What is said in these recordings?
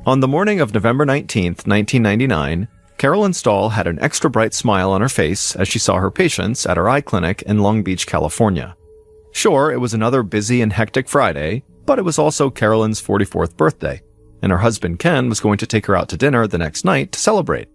On the morning of November 19th, 1999, Carolyn Stahl had an extra bright smile on her face as she saw her patients at her eye clinic in Long Beach, California. Sure, it was another busy and hectic Friday, but it was also Carolyn's 44th birthday, and her husband Ken was going to take her out to dinner the next night to celebrate.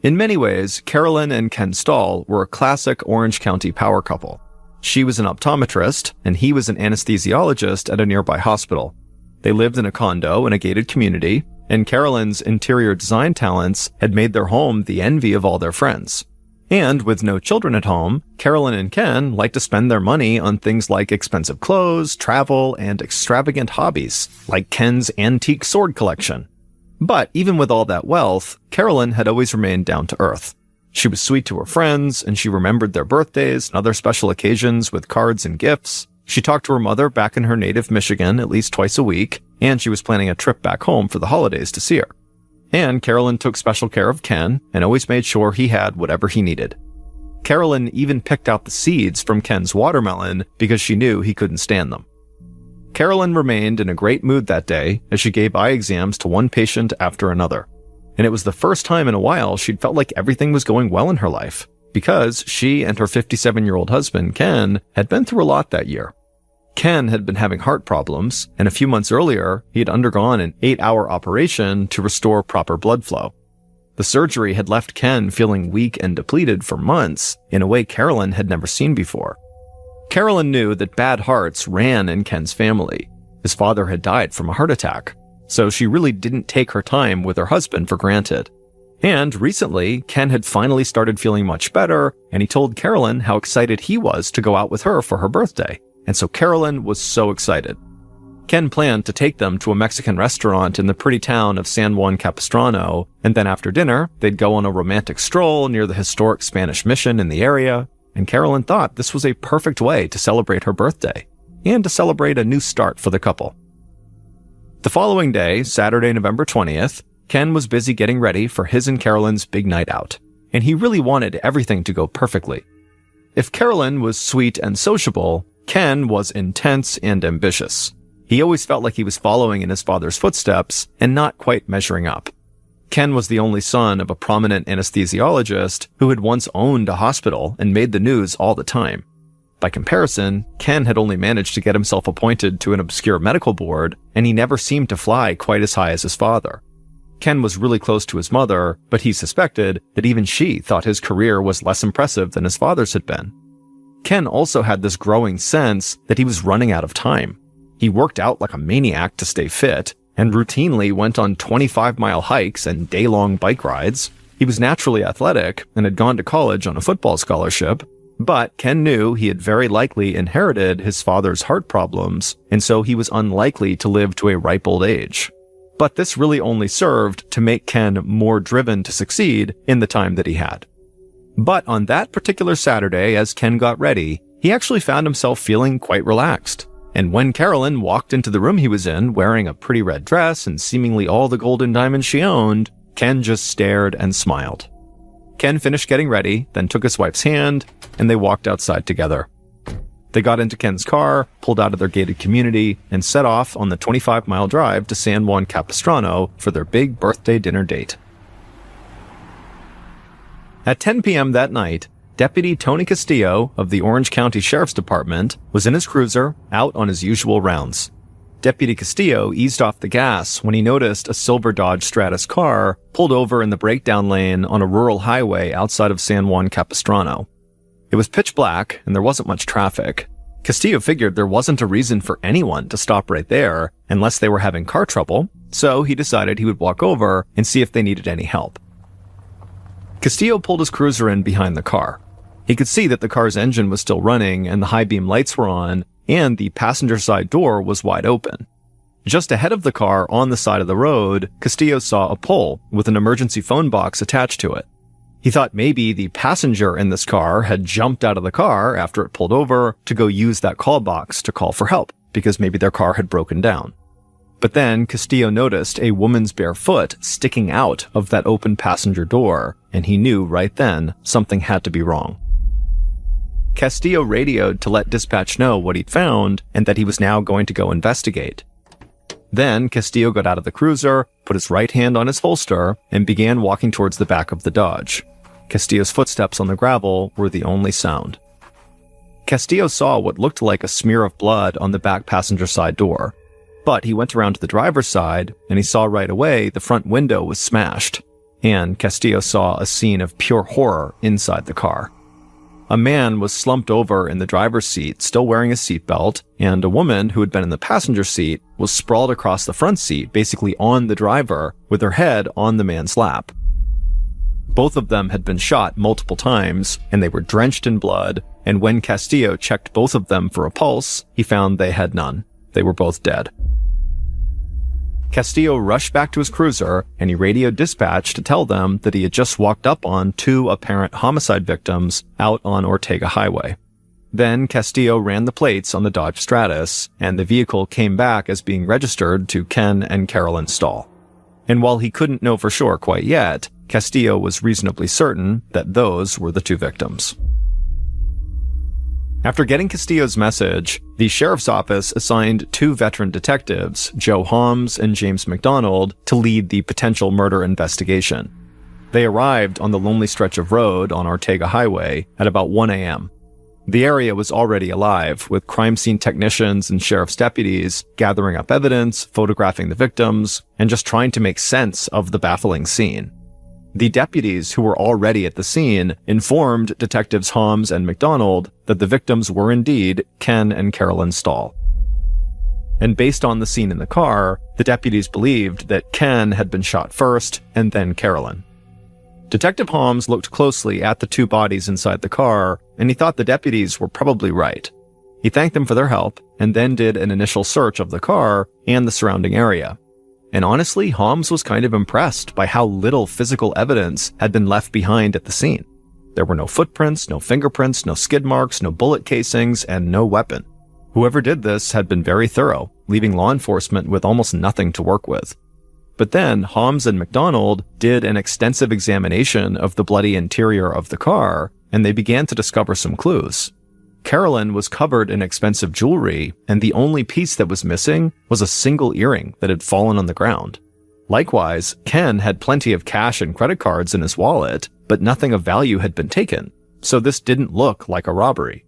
In many ways, Carolyn and Ken Stahl were a classic Orange County power couple. She was an optometrist, and he was an anesthesiologist at a nearby hospital. They lived in a condo in a gated community, and Carolyn's interior design talents had made their home the envy of all their friends. And with no children at home, Carolyn and Ken liked to spend their money on things like expensive clothes, travel, and extravagant hobbies, like Ken's antique sword collection. But even with all that wealth, Carolyn had always remained down to earth. She was sweet to her friends, and she remembered their birthdays and other special occasions with cards and gifts. She talked to her mother back in her native Michigan at least twice a week, and she was planning a trip back home for the holidays to see her. And Carolyn took special care of Ken and always made sure he had whatever he needed. Carolyn even picked out the seeds from Ken's watermelon because she knew he couldn't stand them. Carolyn remained in a great mood that day as she gave eye exams to one patient after another. And it was the first time in a while she'd felt like everything was going well in her life, because she and her 57-year-old husband, Ken, had been through a lot that year. Ken had been having heart problems, and a few months earlier, he had undergone an 8-hour operation to restore proper blood flow. The surgery had left Ken feeling weak and depleted for months in a way Carolyn had never seen before. Carolyn knew that bad hearts ran in Ken's family. His father had died from a heart attack, so she really didn't take her time with her husband for granted. And recently, Ken had finally started feeling much better, and he told Carolyn how excited he was to go out with her for her birthday. And so Carolyn was so excited. Ken planned to take them to a Mexican restaurant in the pretty town of San Juan Capistrano, and then after dinner, they'd go on a romantic stroll near the historic Spanish mission in the area, and Carolyn thought this was a perfect way to celebrate her birthday, and to celebrate a new start for the couple. The following day, Saturday, November 20th, Ken was busy getting ready for his and Carolyn's big night out, and he really wanted everything to go perfectly. If Carolyn was sweet and sociable, Ken was intense and ambitious. He always felt like he was following in his father's footsteps and not quite measuring up. Ken was the only son of a prominent anesthesiologist who had once owned a hospital and made the news all the time. By comparison, Ken had only managed to get himself appointed to an obscure medical board, and he never seemed to fly quite as high as his father. Ken was really close to his mother, but he suspected that even she thought his career was less impressive than his father's had been. Ken also had this growing sense that he was running out of time. He worked out like a maniac to stay fit, and routinely went on 25-mile hikes and day-long bike rides. He was naturally athletic and had gone to college on a football scholarship, but Ken knew he had very likely inherited his father's heart problems, and so he was unlikely to live to a ripe old age. But this really only served to make Ken more driven to succeed in the time that he had. But on that particular Saturday, as Ken got ready, he actually found himself feeling quite relaxed. And when Carolyn walked into the room he was in, wearing a pretty red dress and seemingly all the gold and diamonds she owned, Ken just stared and smiled. Ken finished getting ready, then took his wife's hand, and they walked outside together. They got into Ken's car, pulled out of their gated community, and set off on the 25-mile drive to San Juan Capistrano for their big birthday dinner date. At 10 p.m. that night, Deputy Tony Castillo of the Orange County Sheriff's Department was in his cruiser, out on his usual rounds. Deputy Castillo eased off the gas when he noticed a silver Dodge Stratus car pulled over in the breakdown lane on a rural highway outside of San Juan Capistrano. It was pitch black and there wasn't much traffic. Castillo figured there wasn't a reason for anyone to stop right there unless they were having car trouble, so he decided he would walk over and see if they needed any help. Castillo pulled his cruiser in behind the car. He could see that the car's engine was still running and the high beam lights were on, and the passenger side door was wide open. Just ahead of the car on the side of the road, Castillo saw a pole with an emergency phone box attached to it. He thought maybe the passenger in this car had jumped out of the car after it pulled over to go use that call box to call for help, because maybe their car had broken down. But then Castillo noticed a woman's bare foot sticking out of that open passenger door, and he knew right then something had to be wrong. Castillo radioed to let dispatch know what he'd found and that he was now going to go investigate. Then Castillo got out of the cruiser, put his right hand on his holster, and began walking towards the back of the Dodge. Castillo's footsteps on the gravel were the only sound. Castillo saw what looked like a smear of blood on the back passenger side door. But he went around to the driver's side, and he saw right away the front window was smashed. And Castillo saw a scene of pure horror inside the car. A man was slumped over in the driver's seat, still wearing a seatbelt, and a woman who had been in the passenger seat was sprawled across the front seat, basically on the driver, with her head on the man's lap. Both of them had been shot multiple times, and they were drenched in blood, and when Castillo checked both of them for a pulse, he found they had none. They were both dead. Castillo rushed back to his cruiser, and he radioed dispatch to tell them that he had just walked up on 2 apparent homicide victims out on Ortega Highway. Then Castillo ran the plates on the Dodge Stratus, and the vehicle came back as being registered to Ken and Carolyn Stahl. And while he couldn't know for sure quite yet, Castillo was reasonably certain that those were the 2 victims. After getting Castillo's message, the sheriff's office assigned 2 veteran detectives, Joe Holmes and James McDonald, to lead the potential murder investigation. They arrived on the lonely stretch of road on Ortega Highway at about 1 a.m. The area was already alive, with crime scene technicians and sheriff's deputies gathering up evidence, photographing the victims, and just trying to make sense of the baffling scene. The deputies who were already at the scene informed Detectives Holmes and McDonald that the victims were indeed Ken and Carolyn Stahl. And based on the scene in the car, the deputies believed that Ken had been shot first and then Carolyn. Detective Holmes looked closely at the 2 bodies inside the car, and he thought the deputies were probably right. He thanked them for their help and then did an initial search of the car and the surrounding area. And honestly, Holmes was kind of impressed by how little physical evidence had been left behind at the scene. There were no footprints, no fingerprints, no skid marks, no bullet casings, and no weapon. Whoever did this had been very thorough, leaving law enforcement with almost nothing to work with. But then Holmes and McDonald did an extensive examination of the bloody interior of the car, and they began to discover some clues. Carolyn was covered in expensive jewelry, and the only piece that was missing was a single earring that had fallen on the ground. Likewise, Ken had plenty of cash and credit cards in his wallet, but nothing of value had been taken, so this didn't look like a robbery.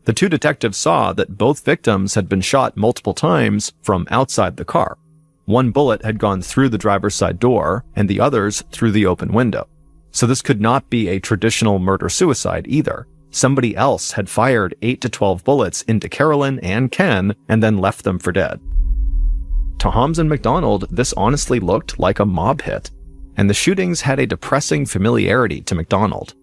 The 2 detectives saw that both victims had been shot multiple times from outside the car. 1 bullet had gone through the driver's side door, and the others through the open window. So this could not be a traditional murder-suicide either. Somebody else had fired 8 to 12 bullets into Carolyn and Ken and then left them for dead. To Holmes and McDonald, this honestly looked like a mob hit, and the shootings had a depressing familiarity to McDonald.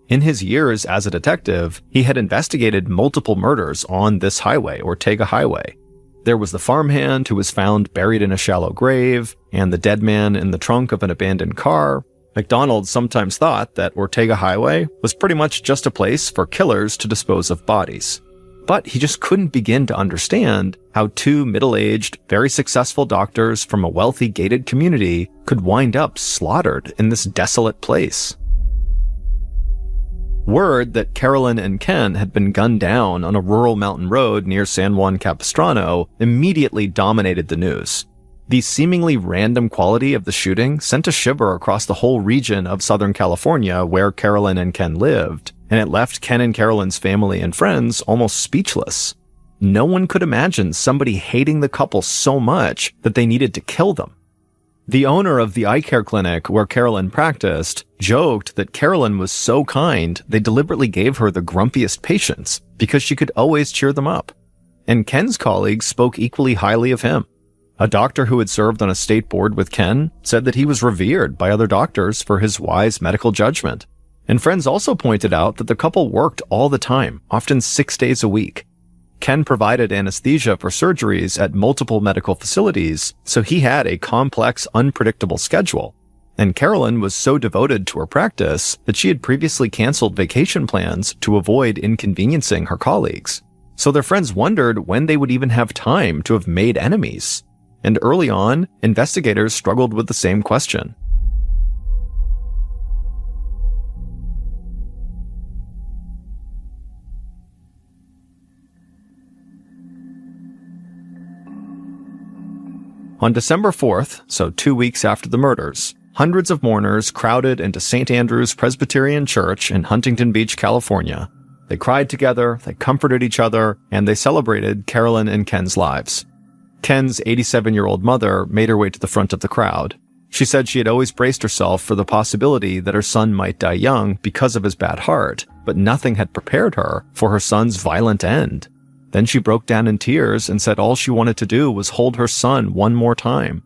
In his years as a detective, he had investigated multiple murders on this highway, Ortega Highway. There was the farmhand who was found buried in a shallow grave, and the dead man in the trunk of an abandoned car. McDonald sometimes thought that Ortega Highway was pretty much just a place for killers to dispose of bodies. But he just couldn't begin to understand how 2 middle-aged, very successful doctors from a wealthy gated community could wind up slaughtered in this desolate place. Word that Carolyn and Ken had been gunned down on a rural mountain road near San Juan Capistrano immediately dominated the news. The seemingly random quality of the shooting sent a shiver across the whole region of Southern California where Carolyn and Ken lived, and it left Ken and Carolyn's family and friends almost speechless. No one could imagine somebody hating the couple so much that they needed to kill them. The owner of the eye care clinic where Carolyn practiced joked that Carolyn was so kind they deliberately gave her the grumpiest patients because she could always cheer them up. And Ken's colleagues spoke equally highly of him. A doctor who had served on a state board with Ken said that he was revered by other doctors for his wise medical judgment. And friends also pointed out that the couple worked all the time, often 6 days a week. Ken provided anesthesia for surgeries at multiple medical facilities, so he had a complex, unpredictable schedule. And Carolyn was so devoted to her practice that she had previously canceled vacation plans to avoid inconveniencing her colleagues. So their friends wondered when they would even have time to have made enemies. And early on, investigators struggled with the same question. On December 4th, so 2 weeks after the murders, hundreds of mourners crowded into St. Andrew's Presbyterian Church in Huntington Beach, California. They cried together, they comforted each other, and they celebrated Carolyn and Ken's lives. Ken's 87-year-old mother made her way to the front of the crowd. She said she had always braced herself for the possibility that her son might die young because of his bad heart, but nothing had prepared her for her son's violent end. Then she broke down in tears and said all she wanted to do was hold her son one more time.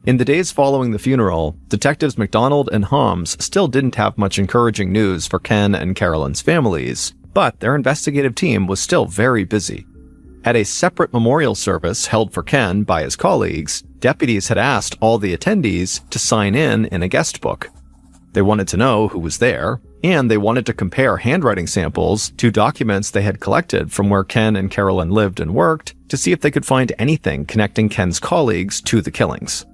In the days following the funeral, Detectives McDonald and Holmes still didn't have much encouraging news for Ken and Carolyn's families, but their investigative team was still very busy. At a separate memorial service held for Ken by his colleagues, deputies had asked all the attendees to sign in a guest book. They wanted to know who was there, and they wanted to compare handwriting samples to documents they had collected from where Ken and Carolyn lived and worked to see if they could find anything connecting Ken's colleagues to the killings.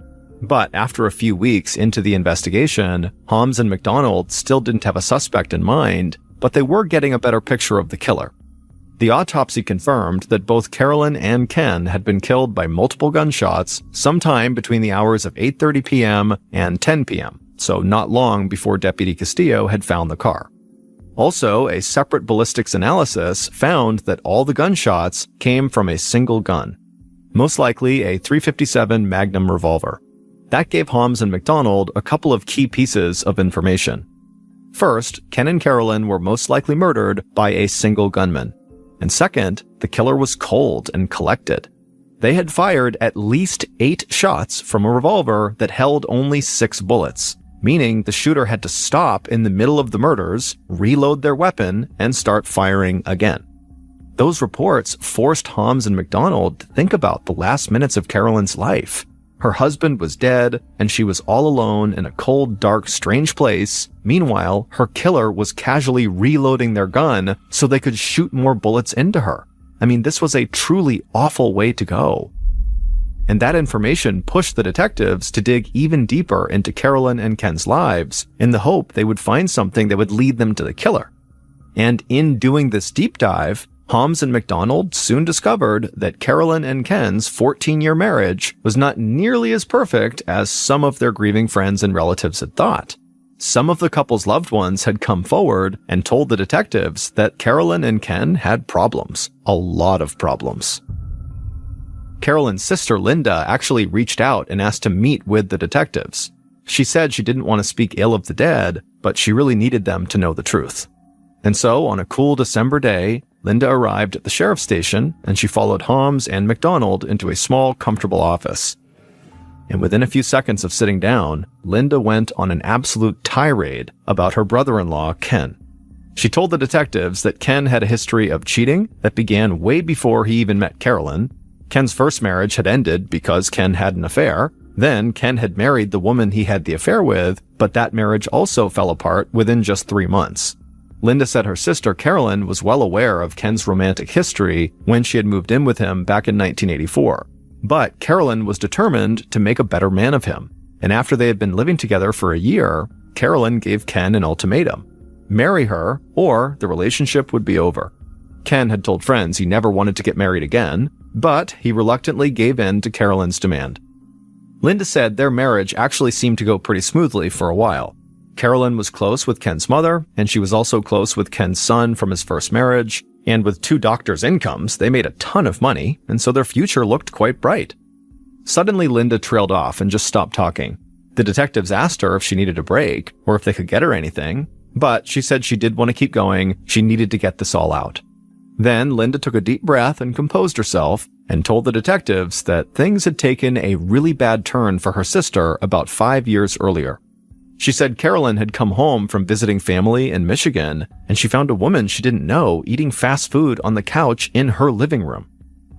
But after a few weeks into the investigation, Holmes and McDonald still didn't have a suspect in mind, but they were getting a better picture of the killer. The autopsy confirmed that both Carolyn and Ken had been killed by multiple gunshots sometime between the hours of 8:30 p.m. and 10 p.m., so not long before Deputy Castillo had found the car. Also, a separate ballistics analysis found that all the gunshots came from a single gun, most likely a .357 Magnum revolver. That gave Holmes and McDonald a couple of key pieces of information. First, Ken and Carolyn were most likely murdered by a single gunman. And second, the killer was cold and collected. They had fired at least 8 shots from a revolver that held only 6 bullets, meaning the shooter had to stop in the middle of the murders, reload their weapon, and start firing again. Those reports forced Holmes and McDonald to think about the last minutes of Carolyn's life. Her husband was dead, and she was all alone in a cold, dark, strange place. Meanwhile, her killer was casually reloading their gun so they could shoot more bullets into her. I mean, this was a truly awful way to go. And that information pushed the detectives to dig even deeper into Carolyn and Ken's lives in the hope they would find something that would lead them to the killer. And in doing this deep dive, Holmes and McDonald soon discovered that Carolyn and Ken's 14-year marriage was not nearly as perfect as some of their grieving friends and relatives had thought. Some of the couple's loved ones had come forward and told the detectives that Carolyn and Ken had problems. A lot of problems. Carolyn's sister Linda actually reached out and asked to meet with the detectives. She said she didn't want to speak ill of the dead, but she really needed them to know the truth. And so, on a cool December day, Linda arrived at the sheriff's station, and she followed Holmes and McDonald into a small, comfortable office. And within a few seconds of sitting down, Linda went on an absolute tirade about her brother-in-law, Ken. She told the detectives that Ken had a history of cheating that began way before he even met Carolyn. Ken's first marriage had ended because Ken had an affair. Then Ken had married the woman he had the affair with, but that marriage also fell apart within just 3 months. Linda said her sister Carolyn was well aware of Ken's romantic history when she had moved in with him back in 1984. But Carolyn was determined to make a better man of him. And after they had been living together for a year, Carolyn gave Ken an ultimatum. Marry her, or the relationship would be over. Ken had told friends he never wanted to get married again, but he reluctantly gave in to Carolyn's demand. Linda said their marriage actually seemed to go pretty smoothly for a while. Carolyn was close with Ken's mother, and she was also close with Ken's son from his first marriage, and with 2 doctors' incomes, they made a ton of money, and so their future looked quite bright. Suddenly, Linda trailed off and just stopped talking. The detectives asked her if she needed a break, or if they could get her anything, but she said she did want to keep going. She needed to get this all out. Then Linda took a deep breath and composed herself, and told the detectives that things had taken a really bad turn for her sister about 5 years earlier. She said Carolyn had come home from visiting family in Michigan, and she found a woman she didn't know eating fast food on the couch in her living room.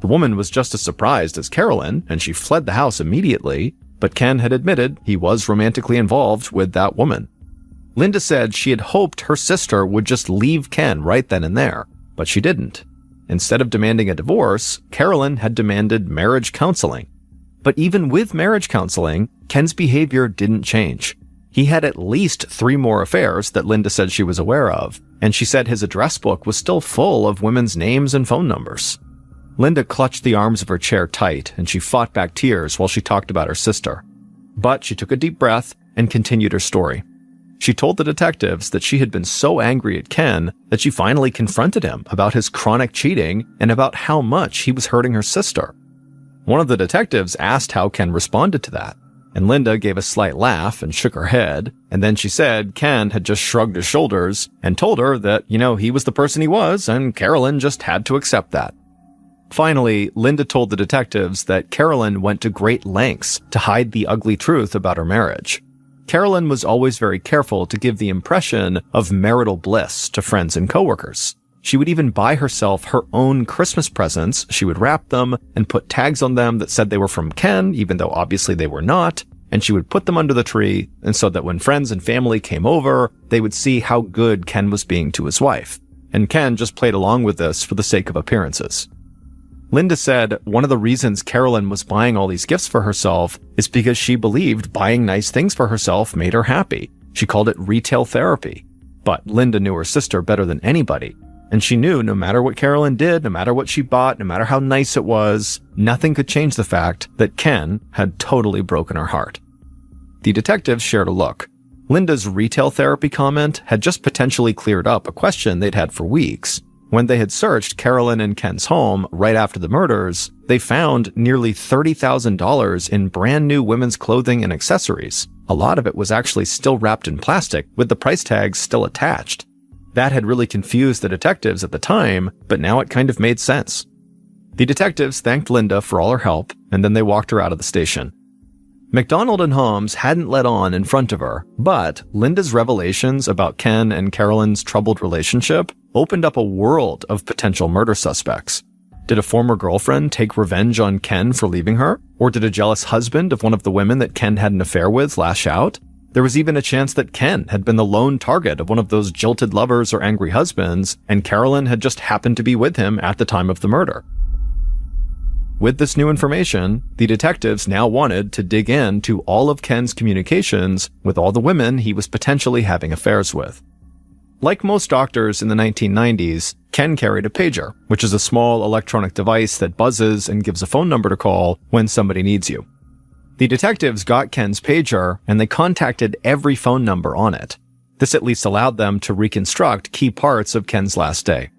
The woman was just as surprised as Carolyn, and she fled the house immediately, but Ken had admitted he was romantically involved with that woman. Linda said she had hoped her sister would just leave Ken right then and there, but she didn't. Instead of demanding a divorce, Carolyn had demanded marriage counseling. But even with marriage counseling, Ken's behavior didn't change. He had at least 3 more affairs that Linda said she was aware of, and she said his address book was still full of women's names and phone numbers. Linda clutched the arms of her chair tight, and she fought back tears while she talked about her sister. But she took a deep breath and continued her story. She told the detectives that she had been so angry at Ken that she finally confronted him about his chronic cheating and about how much he was hurting her sister. One of the detectives asked how Ken responded to that, and Linda gave a slight laugh and shook her head, and then she said Ken had just shrugged his shoulders and told her that, he was the person he was, and Carolyn just had to accept that. Finally, Linda told the detectives that Carolyn went to great lengths to hide the ugly truth about her marriage. Carolyn was always very careful to give the impression of marital bliss to friends and coworkers. She would even buy herself her own Christmas presents. She would wrap them and put tags on them that said they were from Ken, even though obviously they were not, and she would put them under the tree, and so that when friends and family came over, they would see how good Ken was being to his wife. And Ken just played along with this for the sake of appearances. Linda said one of the reasons Carolyn was buying all these gifts for herself is because she believed buying nice things for herself made her happy. She called it retail therapy. But Linda knew her sister better than anybody, and she knew no matter what Carolyn did, no matter what she bought, no matter how nice it was, nothing could change the fact that Ken had totally broken her heart. The detectives shared a look. Linda's retail therapy comment had just potentially cleared up a question they'd had for weeks. When they had searched Carolyn and Ken's home right after the murders, they found nearly $30,000 in brand new women's clothing and accessories. A lot of it was actually still wrapped in plastic, with the price tags still attached. That had really confused the detectives at the time, but now it kind of made sense. The detectives thanked Linda for all her help, and then they walked her out of the station. McDonald and Holmes hadn't let on in front of her, but Linda's revelations about Ken and Carolyn's troubled relationship opened up a world of potential murder suspects. Did a former girlfriend take revenge on Ken for leaving her? Or did a jealous husband of one of the women that Ken had an affair with lash out? There was even a chance that Ken had been the lone target of one of those jilted lovers or angry husbands, and Carolyn had just happened to be with him at the time of the murder. With this new information, the detectives now wanted to dig into all of Ken's communications with all the women he was potentially having affairs with. Like most doctors in the 1990s, Ken carried a pager, which is a small electronic device that buzzes and gives a phone number to call when somebody needs you. The detectives got Ken's pager, and they contacted every phone number on it. This at least allowed them to reconstruct key parts of Ken's last day.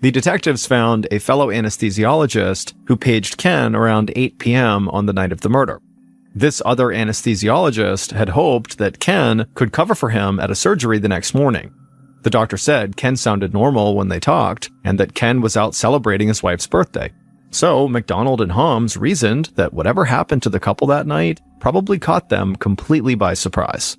The detectives found a fellow anesthesiologist who paged Ken around 8 p.m. on the night of the murder. This other anesthesiologist had hoped that Ken could cover for him at a surgery the next morning. The doctor said Ken sounded normal when they talked, and that Ken was out celebrating his wife's birthday. So McDonald and Holmes reasoned that whatever happened to the couple that night probably caught them completely by surprise.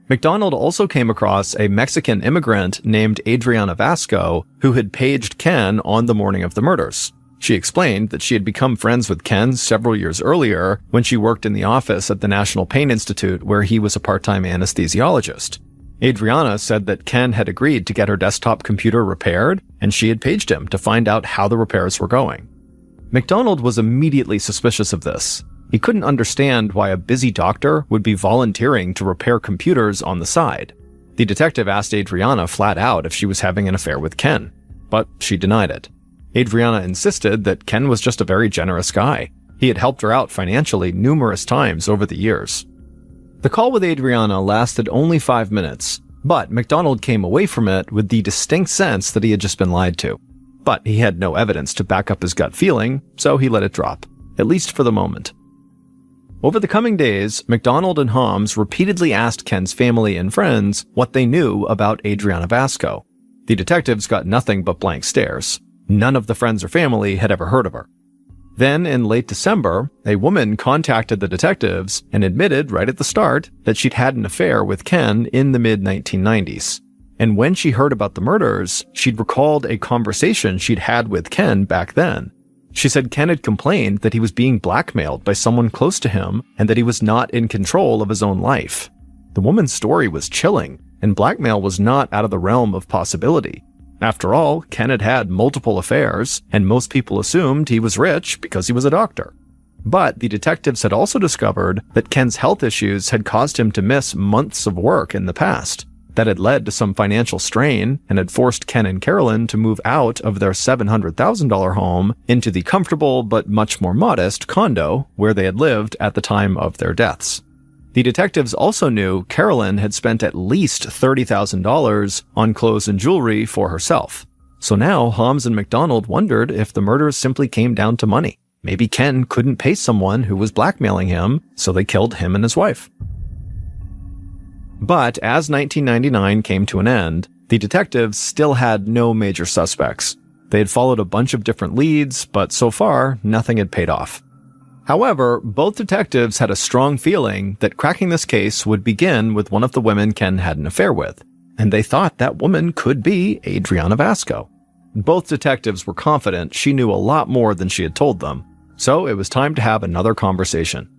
McDonald also came across a Mexican immigrant named Adriana Vasco who had paged Ken on the morning of the murders. She explained that she had become friends with Ken several years earlier when she worked in the office at the National Pain Institute where he was a part-time anesthesiologist. Adriana said that Ken had agreed to get her desktop computer repaired, and she had paged him to find out how the repairs were going. McDonald was immediately suspicious of this. He couldn't understand why a busy doctor would be volunteering to repair computers on the side. The detective asked Adriana flat out if she was having an affair with Ken, but she denied it. Adriana insisted that Ken was just a very generous guy. He had helped her out financially numerous times over the years. The call with Adriana lasted only 5 minutes, but McDonald came away from it with the distinct sense that he had just been lied to. But he had no evidence to back up his gut feeling, so he let it drop, at least for the moment. Over the coming days, McDonald and Holmes repeatedly asked Ken's family and friends what they knew about Adriana Vasco. The detectives got nothing but blank stares. None of the friends or family had ever heard of her. Then, in late December, a woman contacted the detectives and admitted right at the start that she'd had an affair with Ken in the mid-1990s. And when she heard about the murders, she'd recalled a conversation she'd had with Ken back then. She said Ken had complained that he was being blackmailed by someone close to him and that he was not in control of his own life. The woman's story was chilling, and blackmail was not out of the realm of possibility. After all, Ken had had multiple affairs, and most people assumed he was rich because he was a doctor. But the detectives had also discovered that Ken's health issues had caused him to miss months of work in the past. that had led to some financial strain and had forced Ken and Carolyn to move out of their $700,000 home into the comfortable but much more modest condo where they had lived at the time of their deaths. The detectives also knew Carolyn had spent at least $30,000 on clothes and jewelry for herself. So now Holmes and McDonald wondered if the murders simply came down to money. Maybe Ken couldn't pay someone who was blackmailing him, so they killed him and his wife. But as 1999 came to an end, the detectives still had no major suspects. They had followed a bunch of different leads, but so far, nothing had paid off. However, both detectives had a strong feeling that cracking this case would begin with one of the women Ken had an affair with, and they thought that woman could be Adriana Vasco. Both detectives were confident she knew a lot more than she had told them, so it was time to have another conversation.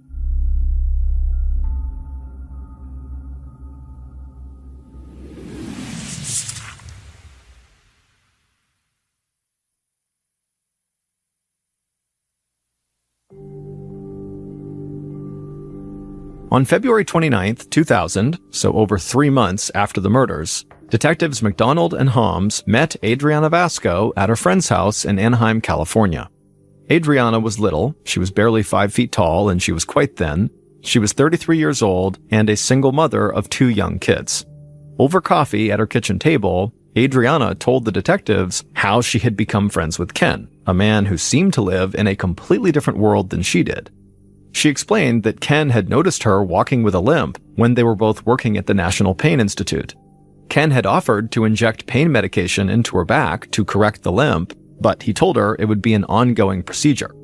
On February 29, 2000, so over 3 months after the murders, detectives McDonald and Holmes met Adriana Vasco at her friend's house in Anaheim, California. Adriana was little, she was barely 5 feet tall, and she was quite thin. She was 33 years old and a single mother of 2 young kids. Over coffee at her kitchen table, Adriana told the detectives how she had become friends with Ken, a man who seemed to live in a completely different world than she did. She explained that Ken had noticed her walking with a limp when they were both working at the National Pain Institute. Ken had offered to inject pain medication into her back to correct the limp, but he told her it would be an ongoing procedure.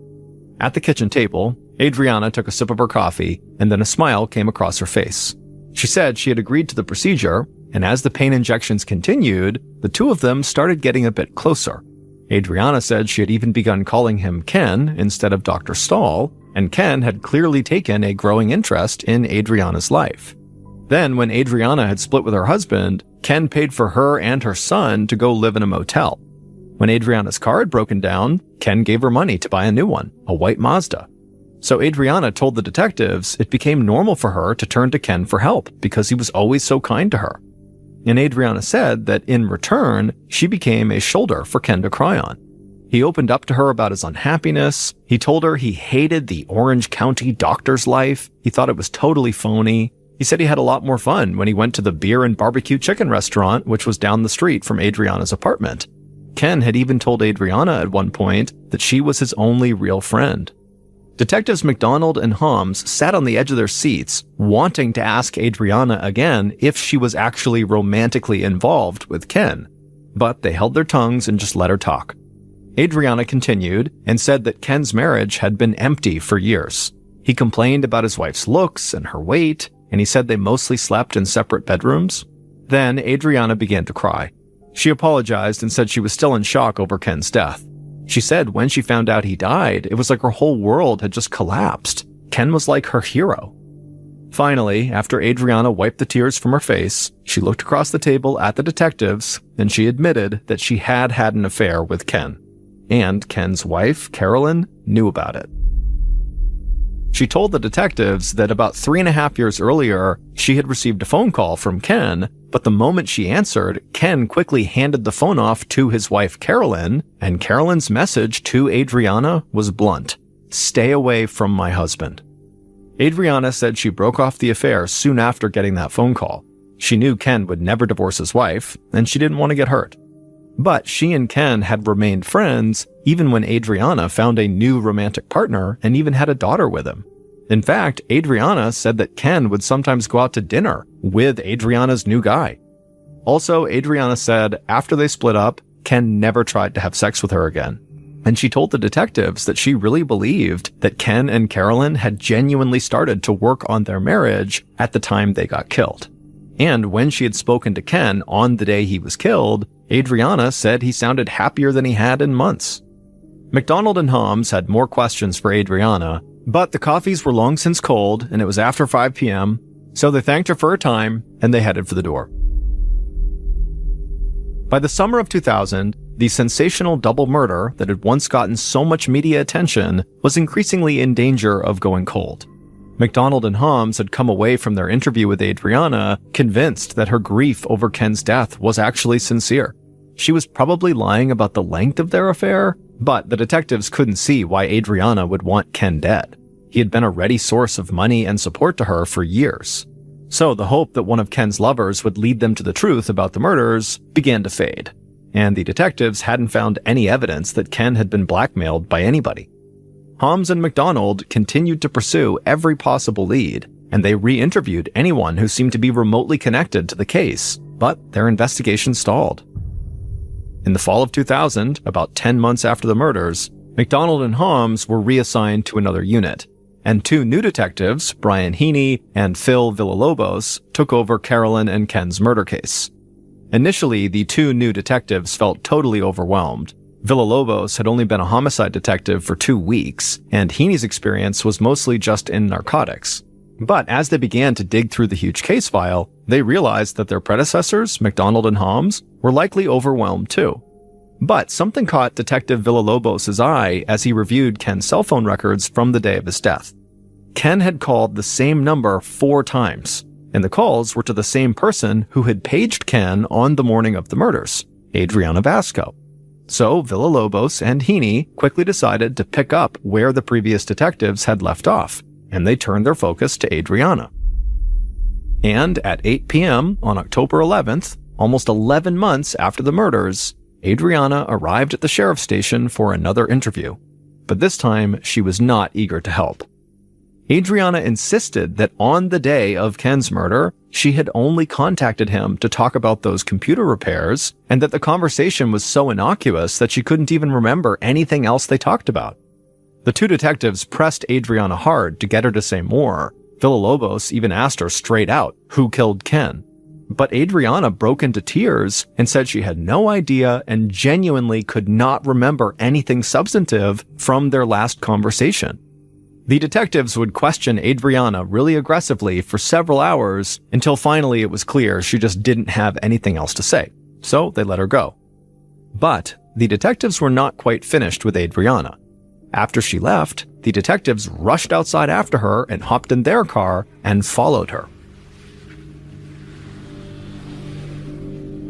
At the kitchen table, Adriana took a sip of her coffee, and then a smile came across her face. She said she had agreed to the procedure, and as the pain injections continued, the two of them started getting a bit closer. Adriana said she had even begun calling him Ken instead of Dr. Stahl, and Ken had clearly taken a growing interest in Adriana's life. Then, when Adriana had split with her husband, Ken paid for her and her son to go live in a motel. When Adriana's car had broken down, Ken gave her money to buy a new one, a white Mazda. So Adriana told the detectives it became normal for her to turn to Ken for help because he was always so kind to her. And Adriana said that in return, she became a shoulder for Ken to cry on. He opened up to her about his unhappiness. He told her he hated the Orange County doctor's life. He thought it was totally phony. He said he had a lot more fun when he went to the beer and barbecue chicken restaurant, which was down the street from Adriana's apartment. Ken had even told Adriana at one point that she was his only real friend. Detectives McDonald and Holmes sat on the edge of their seats, wanting to ask Adriana again if she was actually romantically involved with Ken. But they held their tongues and just let her talk. Adriana continued and said that Ken's marriage had been empty for years. He complained about his wife's looks and her weight, and he said they mostly slept in separate bedrooms. Then Adriana began to cry. She apologized and said she was still in shock over Ken's death. She said when she found out he died, it was like her whole world had just collapsed. Ken was like her hero. Finally, after Adriana wiped the tears from her face, she looked across the table at the detectives, and she admitted that she had had an affair with Ken. And Ken's wife, Carolyn, knew about it. She told the detectives that about 3.5 years earlier, she had received a phone call from Ken, but the moment she answered, Ken quickly handed the phone off to his wife, Carolyn, and Carolyn's message to Adriana was blunt: "Stay away from my husband." Adriana said she broke off the affair soon after getting that phone call. She knew Ken would never divorce his wife, and she didn't want to get hurt. But she and Ken had remained friends even when Adriana found a new romantic partner and even had a daughter with him. In fact, Adriana said that Ken would sometimes go out to dinner with Adriana's new guy. Also, Adriana said after they split up, Ken never tried to have sex with her again. And she told the detectives that she really believed that Ken and Carolyn had genuinely started to work on their marriage at the time they got killed. And when she had spoken to Ken on the day he was killed, Adriana said he sounded happier than he had in months. McDonald and Holmes had more questions for Adriana, but the coffees were long since cold and it was after 5 p.m., so they thanked her for her time and they headed for the door. By the summer of 2000, the sensational double murder that had once gotten so much media attention was increasingly in danger of going cold. McDonald and Holmes had come away from their interview with Adriana convinced that her grief over Ken's death was actually sincere. She was probably lying about the length of their affair, but the detectives couldn't see why Adriana would want Ken dead. He had been a ready source of money and support to her for years. So the hope that one of Ken's lovers would lead them to the truth about the murders began to fade, and the detectives hadn't found any evidence that Ken had been blackmailed by anybody. Holmes and McDonald continued to pursue every possible lead, and they re-interviewed anyone who seemed to be remotely connected to the case, but their investigation stalled. In the fall of 2000, about 10 months after the murders, McDonald and Holmes were reassigned to another unit, and two new detectives, Brian Heaney and Phil Villalobos, took over Carolyn and Ken's murder case. Initially, the two new detectives felt totally overwhelmed. Villalobos had only been a homicide detective for 2 weeks, and Heaney's experience was mostly just in narcotics. But as they began to dig through the huge case file, they realized that their predecessors, McDonald and Holmes, were likely overwhelmed too. But something caught Detective Villalobos' eye as he reviewed Ken's cell phone records from the day of his death. Ken had called the same number 4 times, and the calls were to the same person who had paged Ken on the morning of the murders, Adriana Vasco. So Villalobos and Heaney quickly decided to pick up where the previous detectives had left off, and they turned their focus to Adriana. And at 8 p.m. on October 11th, almost 11 months after the murders, Adriana arrived at the sheriff's station for another interview. But this time, she was not eager to help. Adriana insisted that on the day of Ken's murder, she had only contacted him to talk about those computer repairs, and that the conversation was so innocuous that she couldn't even remember anything else they talked about. The two detectives pressed Adriana hard to get her to say more. Villalobos even asked her straight out who killed Ken. But Adriana broke into tears and said she had no idea and genuinely could not remember anything substantive from their last conversation. The detectives would question Adriana really aggressively for several hours until finally it was clear she just didn't have anything else to say, so they let her go. But the detectives were not quite finished with Adriana. After she left, the detectives rushed outside after her and hopped in their car and followed her.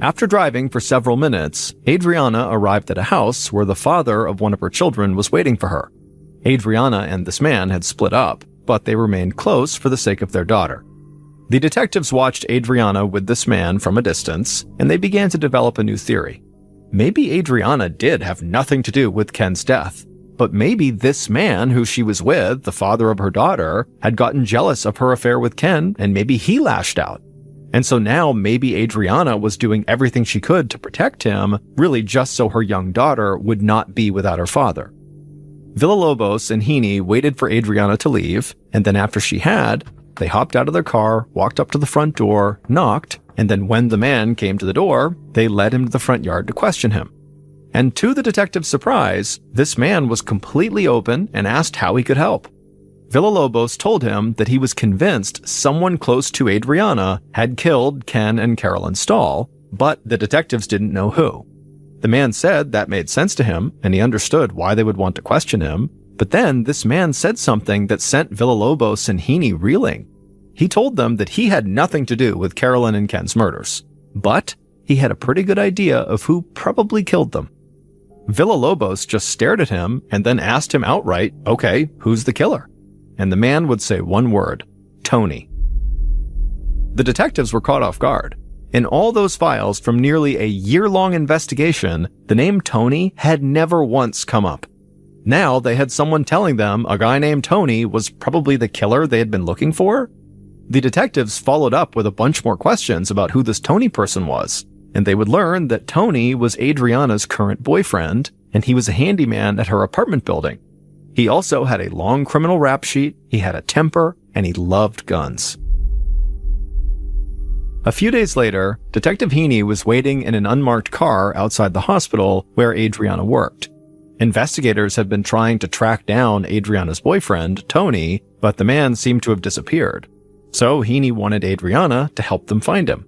After driving for several minutes, Adriana arrived at a house where the father of one of her children was waiting for her. Adriana and this man had split up, but they remained close for the sake of their daughter. The detectives watched Adriana with this man from a distance, and they began to develop a new theory. Maybe Adriana did have nothing to do with Ken's death, but maybe this man who she was with, the father of her daughter, had gotten jealous of her affair with Ken, and maybe he lashed out. And so now maybe Adriana was doing everything she could to protect him, really just so her young daughter would not be without her father. Villalobos and Heaney waited for Adriana to leave, and then after she had, they hopped out of their car, walked up to the front door, knocked, and then when the man came to the door, they led him to the front yard to question him. And to the detective's surprise, this man was completely open and asked how he could help. Villalobos told him that he was convinced someone close to Adriana had killed Ken and Carolyn Stahl, but the detectives didn't know who. The man said that made sense to him, and he understood why they would want to question him, but then this man said something that sent Villalobos and Heaney reeling. He told them that he had nothing to do with Carolyn and Ken's murders, but he had a pretty good idea of who probably killed them. Villalobos just stared at him and then asked him outright, okay, who's the killer? And the man would say one word, Tony. The detectives were caught off guard. In all those files from nearly a year-long investigation, the name Tony had never once come up. Now they had someone telling them a guy named Tony was probably the killer they had been looking for. The detectives followed up with a bunch more questions about who this Tony person was, and they would learn that Tony was Adriana's current boyfriend, and he was a handyman at her apartment building. He also had a long criminal rap sheet, he had a temper, and he loved guns. A few days later, Detective Heaney was waiting in an unmarked car outside the hospital where Adriana worked. Investigators had been trying to track down Adriana's boyfriend, Tony, but the man seemed to have disappeared. So Heaney wanted Adriana to help them find him.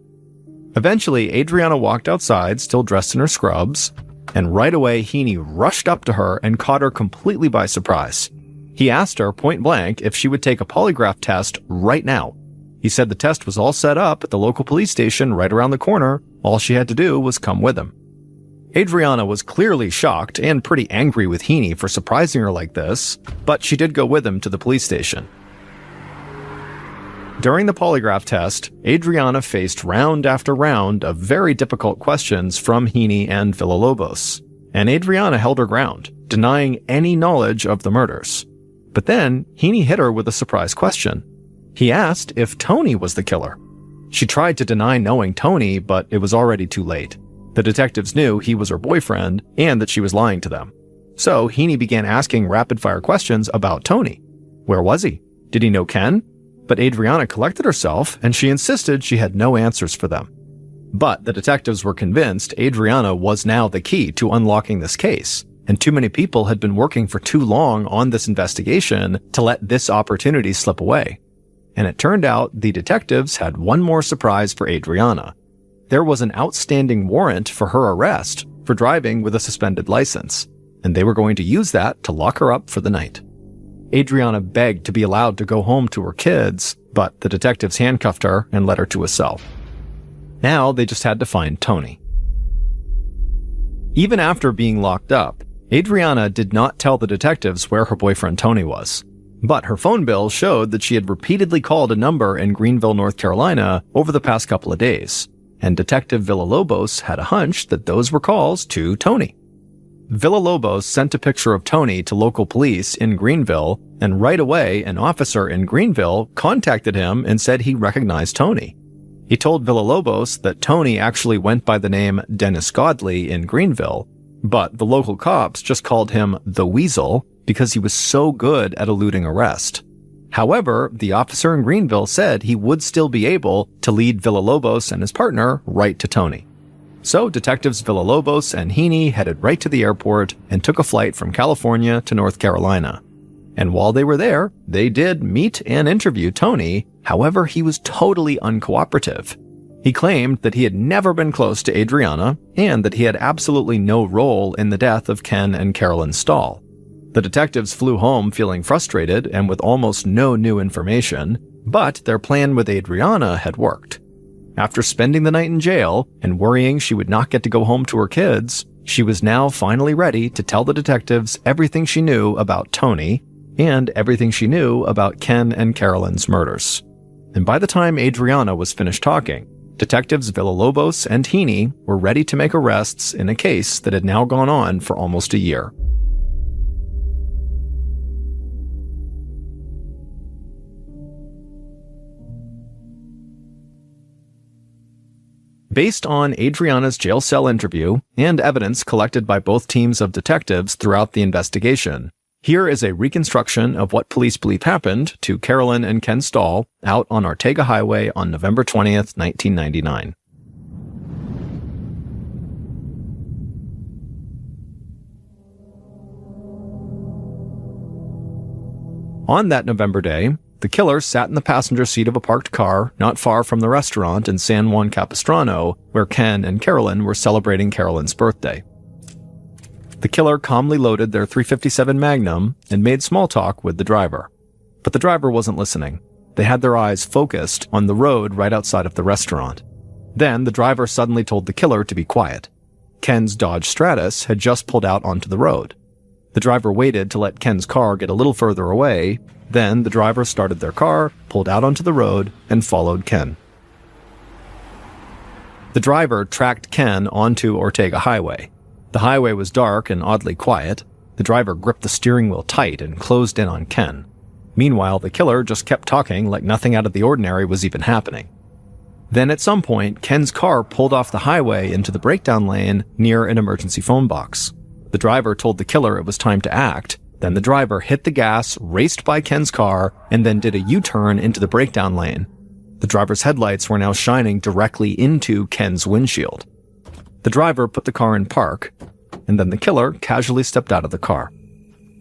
Eventually, Adriana walked outside, still dressed in her scrubs, and right away Heaney rushed up to her and caught her completely by surprise. He asked her point blank if she would take a polygraph test right now. He said the test was all set up at the local police station right around the corner. All she had to do was come with him. Adriana was clearly shocked and pretty angry with Heaney for surprising her like this, but she did go with him to the police station. During the polygraph test, Adriana faced round after round of very difficult questions from Heaney and Villalobos, and Adriana held her ground, denying any knowledge of the murders. But then, Heaney hit her with a surprise question. He asked if Tony was the killer. She tried to deny knowing Tony, but it was already too late. The detectives knew he was her boyfriend and that she was lying to them. So Heaney began asking rapid-fire questions about Tony. Where was he? Did he know Ken? But Adriana collected herself, and she insisted she had no answers for them. But the detectives were convinced Adriana was now the key to unlocking this case, and too many people had been working for too long on this investigation to let this opportunity slip away. And it turned out the detectives had one more surprise for Adriana. There was an outstanding warrant for her arrest for driving with a suspended license, and they were going to use that to lock her up for the night. Adriana begged to be allowed to go home to her kids, but the detectives handcuffed her and led her to a cell. Now they just had to find Tony. Even after being locked up, Adriana did not tell the detectives where her boyfriend Tony was. But her phone bill showed that she had repeatedly called a number in Greenville, North Carolina over the past couple of days, and Detective Villalobos had a hunch that those were calls to Tony. Villalobos sent a picture of Tony to local police in Greenville, and right away an officer in Greenville contacted him and said he recognized Tony. He told Villalobos that Tony actually went by the name Dennis Godley in Greenville, but the local cops just called him the Weasel because he was so good at eluding arrest. However, the officer in Greenville said he would still be able to lead Villalobos and his partner right to Tony. So detectives Villalobos and Heaney headed right to the airport and took a flight from California to North Carolina. And while they were there, they did meet and interview Tony. However, he was totally uncooperative. He claimed that he had never been close to Adriana and that he had absolutely no role in the death of Ken and Carolyn Stahl. The detectives flew home feeling frustrated and with almost no new information, but their plan with Adriana had worked. After spending the night in jail and worrying she would not get to go home to her kids, she was now finally ready to tell the detectives everything she knew about Tony and everything she knew about Ken and Carolyn's murders. And by the time Adriana was finished talking, detectives Villalobos and Heaney were ready to make arrests in a case that had now gone on for almost a year. Based on Adriana's jail cell interview and evidence collected by both teams of detectives throughout the investigation, here is a reconstruction of what police believe happened to Carolyn and Ken Stahl out on Ortega Highway on November 20th, 1999. On that November day, the killer sat in the passenger seat of a parked car not far from the restaurant in San Juan Capistrano, where Ken and Carolyn were celebrating Carolyn's birthday. The killer calmly loaded their .357 Magnum and made small talk with the driver. But the driver wasn't listening. They had their eyes focused on the road right outside of the restaurant. Then the driver suddenly told the killer to be quiet. Ken's Dodge Stratus had just pulled out onto the road. The driver waited to let Ken's car get a little further away. Then the driver started their car, pulled out onto the road, and followed Ken. The driver tracked Ken onto Ortega Highway. The highway was dark and oddly quiet. The driver gripped the steering wheel tight and closed in on Ken. Meanwhile, the killer just kept talking like nothing out of the ordinary was even happening. Then at some point, Ken's car pulled off the highway into the breakdown lane near an emergency phone box. The driver told the killer it was time to act. Then the driver hit the gas, raced by Ken's car, and then did a U-turn into the breakdown lane. The driver's headlights were now shining directly into Ken's windshield. The driver put the car in park, and then the killer casually stepped out of the car.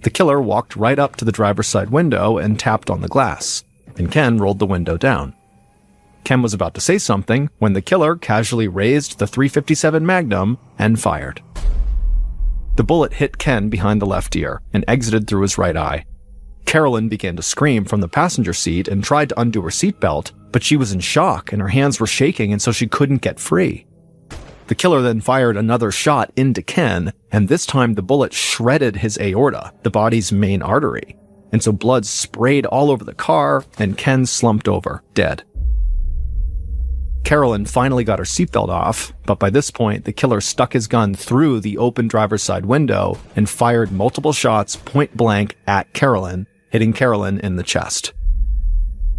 The killer walked right up to the driver's side window and tapped on the glass, and Ken rolled the window down. Ken was about to say something when the killer casually raised the .357 Magnum and fired. The bullet hit Ken behind the left ear and exited through his right eye. Carolyn began to scream from the passenger seat and tried to undo her seatbelt, but she was in shock and her hands were shaking and so she couldn't get free. The killer then fired another shot into Ken, and this time the bullet shredded his aorta, the body's main artery. And so blood sprayed all over the car, and Ken slumped over, dead. Carolyn finally got her seatbelt off, but by this point, the killer stuck his gun through the open driver's side window and fired multiple shots point blank at Carolyn, hitting Carolyn in the chest.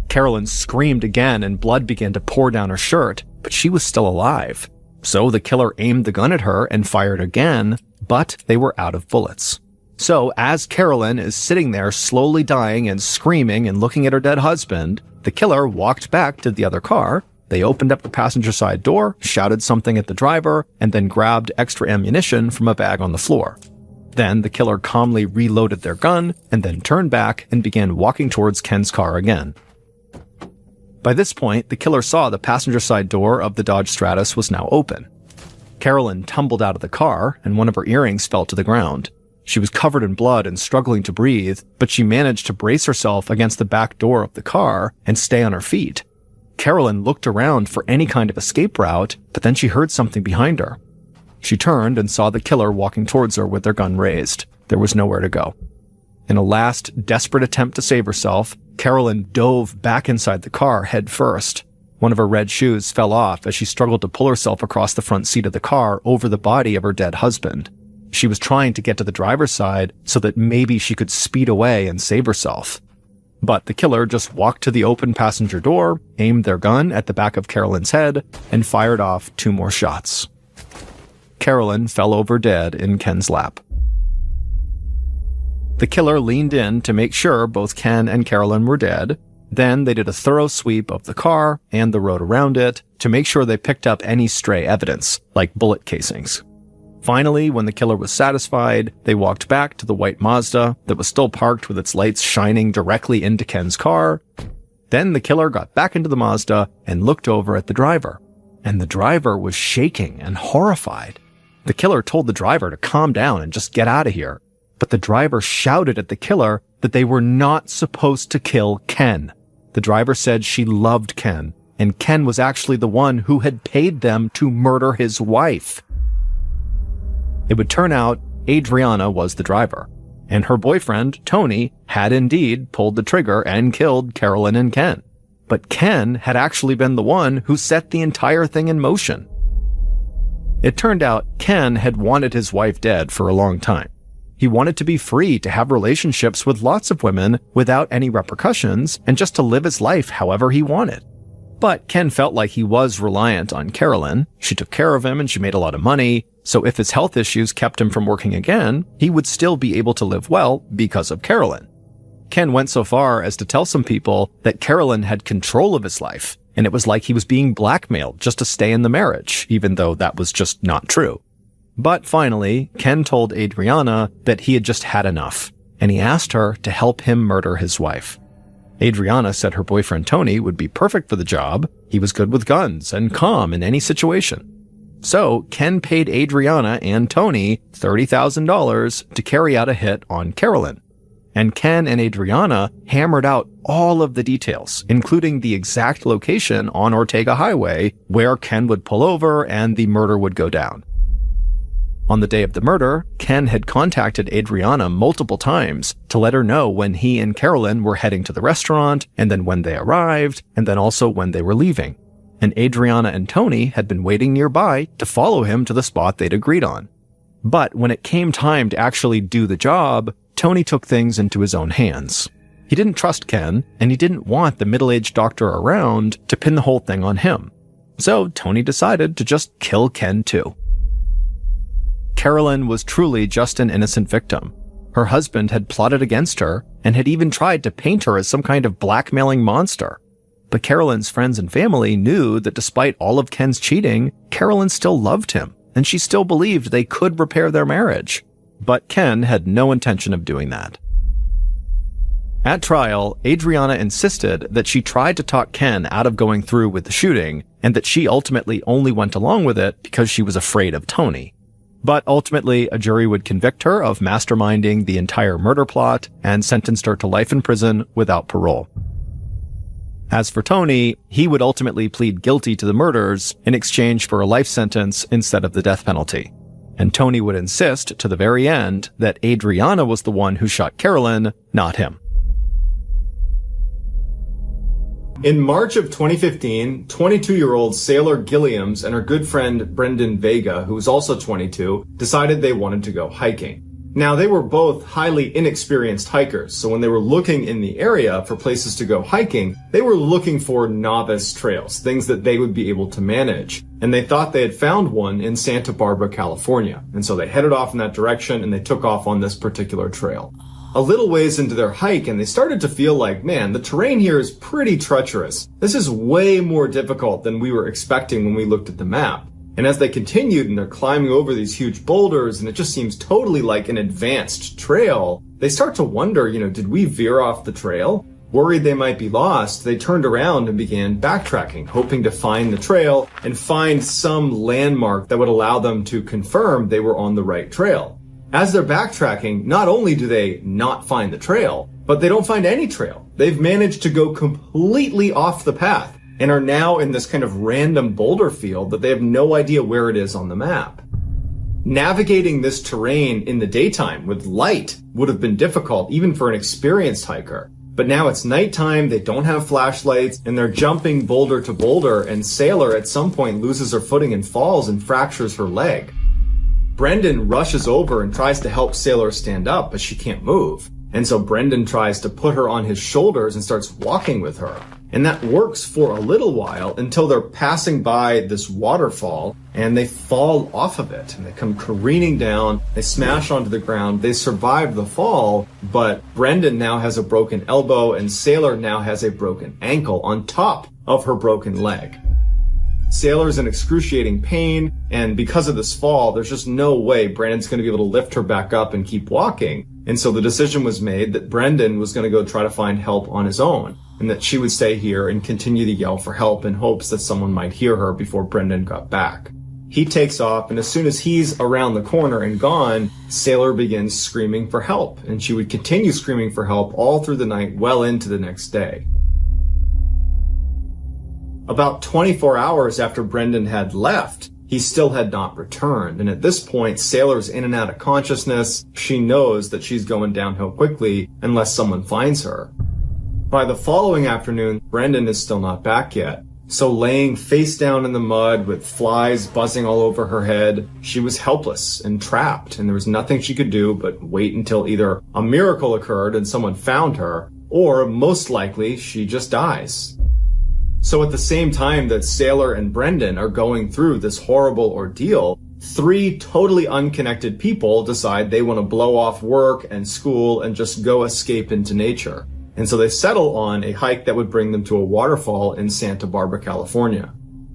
Carolyn screamed again and blood began to pour down her shirt, but she was still alive. So the killer aimed the gun at her and fired again, but they were out of bullets. So as Carolyn is sitting there slowly dying and screaming and looking at her dead husband, the killer walked back to the other car. They opened up the passenger side door, shouted something at the driver, and then grabbed extra ammunition from a bag on the floor. Then the killer calmly reloaded their gun and then turned back and began walking towards Ken's car again. By this point, the killer saw the passenger side door of the Dodge Stratus was now open. Carolyn tumbled out of the car, and one of her earrings fell to the ground. She was covered in blood and struggling to breathe, but she managed to brace herself against the back door of the car and stay on her feet. Carolyn looked around for any kind of escape route, but then she heard something behind her. She turned and saw the killer walking towards her with their gun raised. There was nowhere to go. In a last, desperate attempt to save herself, Carolyn dove back inside the car head first. One of her red shoes fell off as she struggled to pull herself across the front seat of the car over the body of her dead husband. She was trying to get to the driver's side so that maybe she could speed away and save herself. But the killer just walked to the open passenger door, aimed their gun at the back of Carolyn's head, and fired off 2 more shots. Carolyn fell over dead in Ken's lap. The killer leaned in to make sure both Ken and Carolyn were dead. Then they did a thorough sweep of the car and the road around it to make sure they picked up any stray evidence, like bullet casings. Finally, when the killer was satisfied, they walked back to the white Mazda that was still parked with its lights shining directly into Ken's car. Then the killer got back into the Mazda and looked over at the driver. And the driver was shaking and horrified. The killer told the driver to calm down and just get out of here. But the driver shouted at the killer that they were not supposed to kill Ken. The driver said she loved Ken, and Ken was actually the one who had paid them to murder his wife. It would turn out Adriana was the driver, and her boyfriend, Tony, had indeed pulled the trigger and killed Carolyn and Ken. But Ken had actually been the one who set the entire thing in motion. It turned out Ken had wanted his wife dead for a long time. He wanted to be free to have relationships with lots of women without any repercussions and just to live his life however he wanted. But Ken felt like he was reliant on Carolyn. She took care of him and she made a lot of money. So if his health issues kept him from working again, he would still be able to live well because of Carolyn. Ken went so far as to tell some people that Carolyn had control of his life, and it was like he was being blackmailed just to stay in the marriage, even though that was just not true. But finally, Ken told Adriana that he had just had enough, and he asked her to help him murder his wife. Adriana said her boyfriend Tony would be perfect for the job. He was good with guns and calm in any situation. So Ken paid Adriana and Tony $30,000 to carry out a hit on Carolyn. And Ken and Adriana hammered out all of the details, including the exact location on Ortega Highway where Ken would pull over and the murder would go down. On the day of the murder, Ken had contacted Adriana multiple times to let her know when he and Carolyn were heading to the restaurant, and then when they arrived, and then also when they were leaving. And Adriana and Tony had been waiting nearby to follow him to the spot they'd agreed on. But when it came time to actually do the job, Tony took things into his own hands. He didn't trust Ken, and he didn't want the middle-aged doctor around to pin the whole thing on him. So Tony decided to just kill Ken too. Carolyn was truly just an innocent victim. Her husband had plotted against her and had even tried to paint her as some kind of blackmailing monster. But Carolyn's friends and family knew that despite all of Ken's cheating, Carolyn still loved him, and she still believed they could repair their marriage. But Ken had no intention of doing that. At trial, Adriana insisted that she tried to talk Ken out of going through with the shooting, and that she ultimately only went along with it because she was afraid of Tony. But ultimately, a jury would convict her of masterminding the entire murder plot and sentenced her to life in prison without parole. As for Tony, he would ultimately plead guilty to the murders in exchange for a life sentence instead of the death penalty. And Tony would insist to the very end that Adriana was the one who shot Carolyn, not him. In March of 2015, 22-year-old Sailor Gilliams and her good friend Brendan Vega, who was also 22, decided they wanted to go hiking. Now, they were both highly inexperienced hikers, so when they were looking in the area for places to go hiking, they were looking for novice trails, things that they would be able to manage. And they thought they had found one in Santa Barbara, California. And so they headed off in that direction and they took off on this particular trail. A little ways into their hike, and they started to feel like, man, the terrain here is pretty treacherous. This is way more difficult than we were expecting when we looked at the map. And as they continued and they're climbing over these huge boulders and it just seems totally like an advanced trail, they start to wonder, did we veer off the trail? Worried they might be lost, they turned around and began backtracking, hoping to find the trail and find some landmark that would allow them to confirm they were on the right trail. As they're backtracking, not only do they not find the trail, but they don't find any trail. They've managed to go completely off the path and are now in this kind of random boulder field that they have no idea where it is on the map. Navigating this terrain in the daytime with light would have been difficult even for an experienced hiker. But now it's nighttime, they don't have flashlights, and they're jumping boulder to boulder, and Sailor at some point loses her footing and falls and fractures her leg. Brendan rushes over and tries to help Sailor stand up, but she can't move. And so Brendan tries to put her on his shoulders and starts walking with her. And that works for a little while until they're passing by this waterfall and they fall off of it and they come careening down, they smash onto the ground, they survive the fall, but Brendan now has a broken elbow and Sailor now has a broken ankle on top of her broken leg. Sailor's in excruciating pain, and because of this fall, there's just no way Brendan's going to be able to lift her back up and keep walking. And so the decision was made that Brendan was going to go try to find help on his own, and that she would stay here and continue to yell for help in hopes that someone might hear her before Brendan got back. He takes off, and as soon as he's around the corner and gone, Sailor begins screaming for help, and she would continue screaming for help all through the night, well into the next day. About 24 hours after Brendan had left, he still had not returned, and at this point, Sailor's in and out of consciousness. She knows that she's going downhill quickly unless someone finds her. By the following afternoon, Brendan is still not back yet. So laying face down in the mud with flies buzzing all over her head, she was helpless and trapped, and there was nothing she could do but wait until either a miracle occurred and someone found her, or most likely she just dies. So at the same time that Sailor and Brendan are going through this horrible ordeal, three totally unconnected people decide they want to blow off work and school and just go escape into nature. And so they settle on a hike that would bring them to a waterfall in Santa Barbara, California.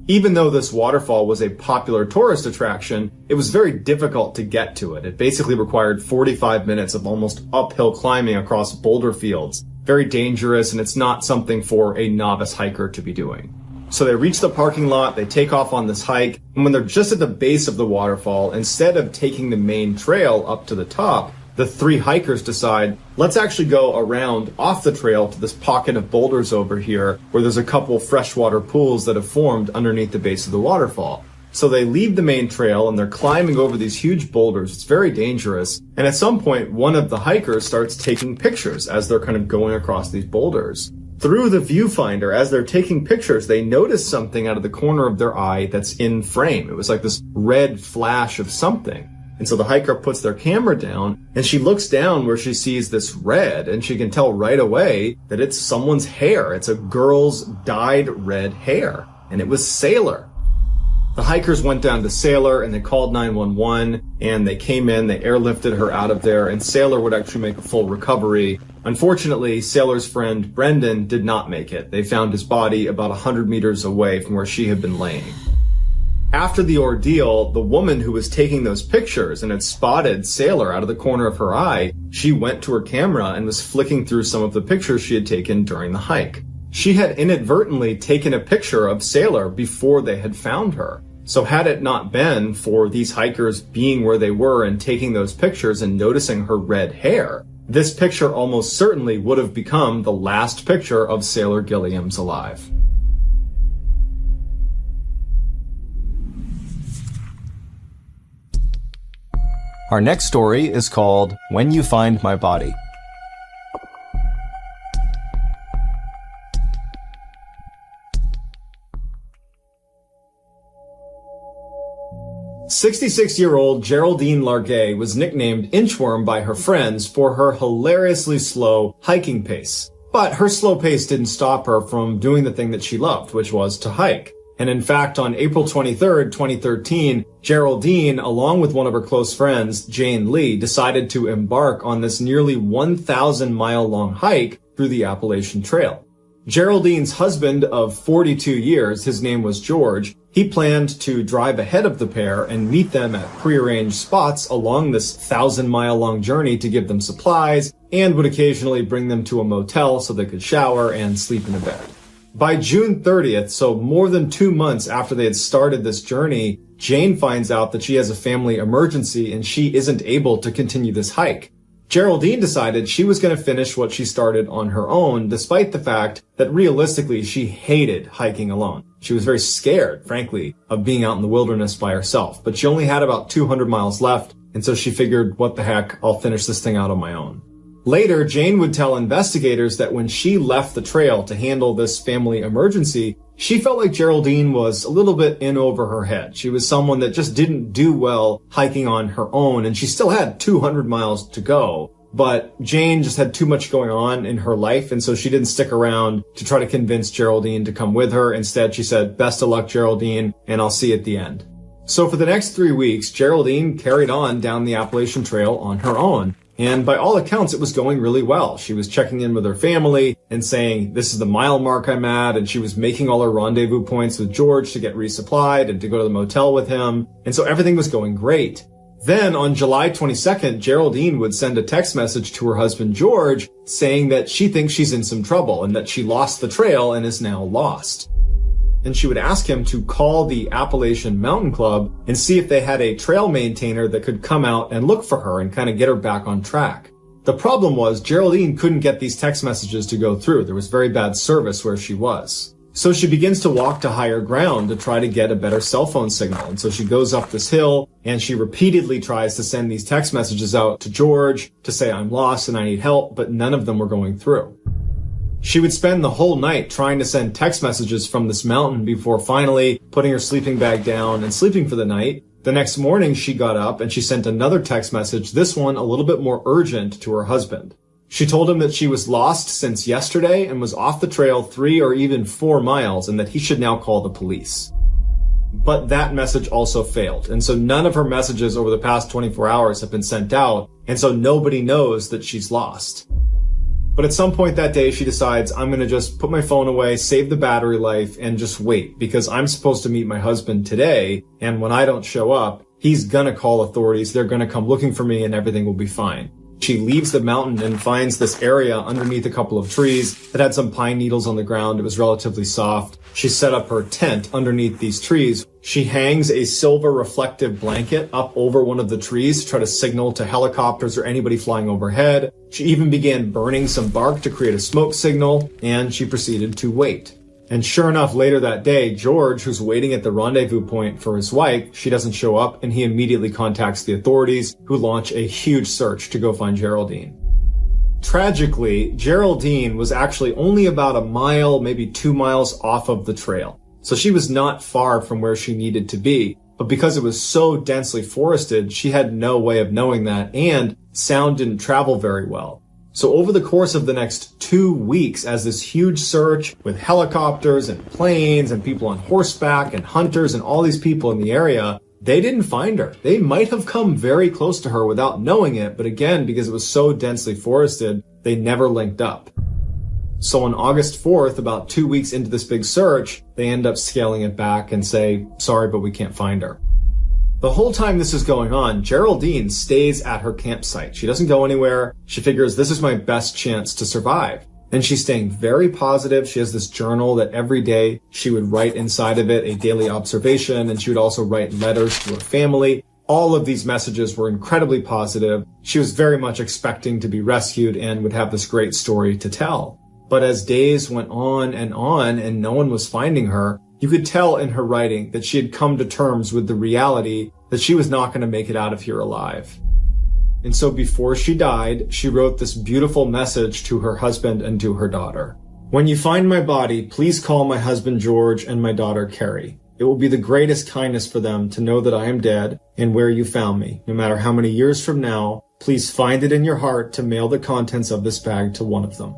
Even though this waterfall was a popular tourist attraction, it was very difficult to get to it. It basically required 45 minutes of almost uphill climbing across boulder fields. Very dangerous, and it's not something for a novice hiker to be doing. So they reach the parking lot, they take off on this hike, and when they're just at the base of the waterfall, instead of taking the main trail up to the top, the three hikers decide, let's actually go around off the trail to this pocket of boulders over here where there's a couple freshwater pools that have formed underneath the base of the waterfall. So they leave the main trail and they're climbing over these huge boulders. It's very dangerous. And at some point, one of the hikers starts taking pictures as they're kind of going across these boulders. Through the viewfinder, as they're taking pictures, they notice something out of the corner of their eye that's in frame. It was like this red flash of something. And so the hiker puts their camera down and she looks down where she sees this red, and she can tell right away that it's someone's hair. It's a girl's dyed red hair. And it was Sailor. The hikers went down to Sailor and they called 911, and they came in, they airlifted her out of there, and Sailor would actually make a full recovery. Unfortunately, Sailor's friend Brendan did not make it. They found his body about 100 meters away from where she had been laying. After the ordeal, the woman who was taking those pictures and had spotted Sailor out of the corner of her eye, she went to her camera and was flicking through some of the pictures she had taken during the hike. She had inadvertently taken a picture of Sailor before they had found her. So had it not been for these hikers being where they were and taking those pictures and noticing her red hair, this picture almost certainly would have become the last picture of Sailor Gilliams alive. Our next story is called When You Find My Body. "66-year-old Geraldine Largay was nicknamed Inchworm by her friends for her hilariously slow hiking pace. But her slow pace didn't stop her from doing the thing that she loved, which was to hike. And in fact, on April 23rd, 2013, Geraldine, along with one of her close friends, Jane Lee, decided to embark on this nearly 1,000-mile-long hike through the Appalachian Trail. Geraldine's husband of 42 years, his name was George, he planned to drive ahead of the pair and meet them at prearranged spots along this 1,000-mile-long journey to give them supplies and would occasionally bring them to a motel so they could shower and sleep in a bed. By June 30th, so more than 2 months after they had started this journey, Jane finds out that she has a family emergency and she isn't able to continue this hike. Geraldine decided she was going to finish what she started on her own, despite the fact that realistically she hated hiking alone. She was very scared, frankly, of being out in the wilderness by herself, but she only had about 200 miles left, and so she figured, what the heck, I'll finish this thing out on my own. Later, Jane would tell investigators that when she left the trail to handle this family emergency, she felt like Geraldine was a little bit in over her head. She was someone that just didn't do well hiking on her own, and she still had 200 miles to go. But Jane just had too much going on in her life, and so she didn't stick around to try to convince Geraldine to come with her. Instead, she said, "Best of luck, Geraldine, and I'll see you at the end." So for the next 3 weeks, Geraldine carried on down the Appalachian Trail on her own. And by all accounts, it was going really well. She was checking in with her family and saying, this is the mile mark I'm at. And she was making all her rendezvous points with George to get resupplied and to go to the motel with him. And so everything was going great. Then on July 22nd, Geraldine would send a text message to her husband, George, saying that she thinks she's in some trouble and that she lost the trail and is now lost. And she would ask him to call the Appalachian Mountain Club and see if they had a trail maintainer that could come out and look for her and kind of get her back on track. The problem was Geraldine couldn't get these text messages to go through. There was very bad service where she was. So she begins to walk to higher ground to try to get a better cell phone signal. And so she goes up this hill and she repeatedly tries to send these text messages out to George to say, I'm lost and I need help, but none of them were going through. She would spend the whole night trying to send text messages from this mountain before finally putting her sleeping bag down and sleeping for the night. The next morning, she got up and she sent another text message, this one a little bit more urgent, to her husband. She told him that she was lost since yesterday and was off the trail 3 or even 4 miles and that he should now call the police. But that message also failed. And so none of her messages over the past 24 hours have been sent out. And so nobody knows that she's lost. But at some point that day, she decides, I'm going to just put my phone away, save the battery life, and just wait, because I'm supposed to meet my husband today, and when I don't show up, he's going to call authorities, they're going to come looking for me, and everything will be fine. She leaves the mountain and finds this area underneath a couple of trees that had some pine needles on the ground. It was relatively soft. She set up her tent underneath these trees. She hangs a silver reflective blanket up over one of the trees to try to signal to helicopters or anybody flying overhead. She even began burning some bark to create a smoke signal, and she proceeded to wait. And sure enough, later that day, George, who's waiting at the rendezvous point for his wife, she doesn't show up, and he immediately contacts the authorities, who launch a huge search to go find Geraldine. Tragically, Geraldine was actually only about a mile, maybe 2 miles off of the trail. So she was not far from where she needed to be, but because it was so densely forested, she had no way of knowing that, and sound didn't travel very well. So over the course of the next 2 weeks, as this huge search with helicopters and planes and people on horseback and hunters and all these people in the area, they didn't find her. They might have come very close to her without knowing it, but again, because it was so densely forested, they never linked up. So on August 4th, about 2 weeks into this big search, they end up scaling it back and say, sorry, but we can't find her. The whole time this is going on, Geraldine stays at her campsite. She doesn't go anywhere. She figures this is my best chance to survive. And she's staying very positive. She has this journal that every day she would write inside of it a daily observation, and she would also write letters to her family. All of these messages were incredibly positive. She was very much expecting to be rescued and would have this great story to tell. But as days went on and no one was finding her, you could tell in her writing that she had come to terms with the reality that she was not going to make it out of here alive. And so before she died, she wrote this beautiful message to her husband and to her daughter. "When you find my body, please call my husband George and my daughter Carrie. It will be the greatest kindness for them to know that I am dead and where you found me. No matter how many years from now, please find it in your heart to mail the contents of this bag to one of them."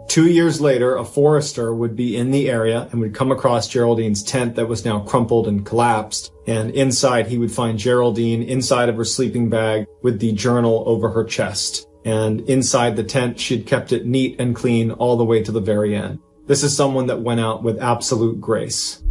2 years later, a forester would be in the area and would come across Geraldine's tent that was now crumpled and collapsed. And inside, he would find Geraldine inside of her sleeping bag with the journal over her chest. And inside the tent, she'd kept it neat and clean all the way to the very end. This is someone that went out with absolute grace.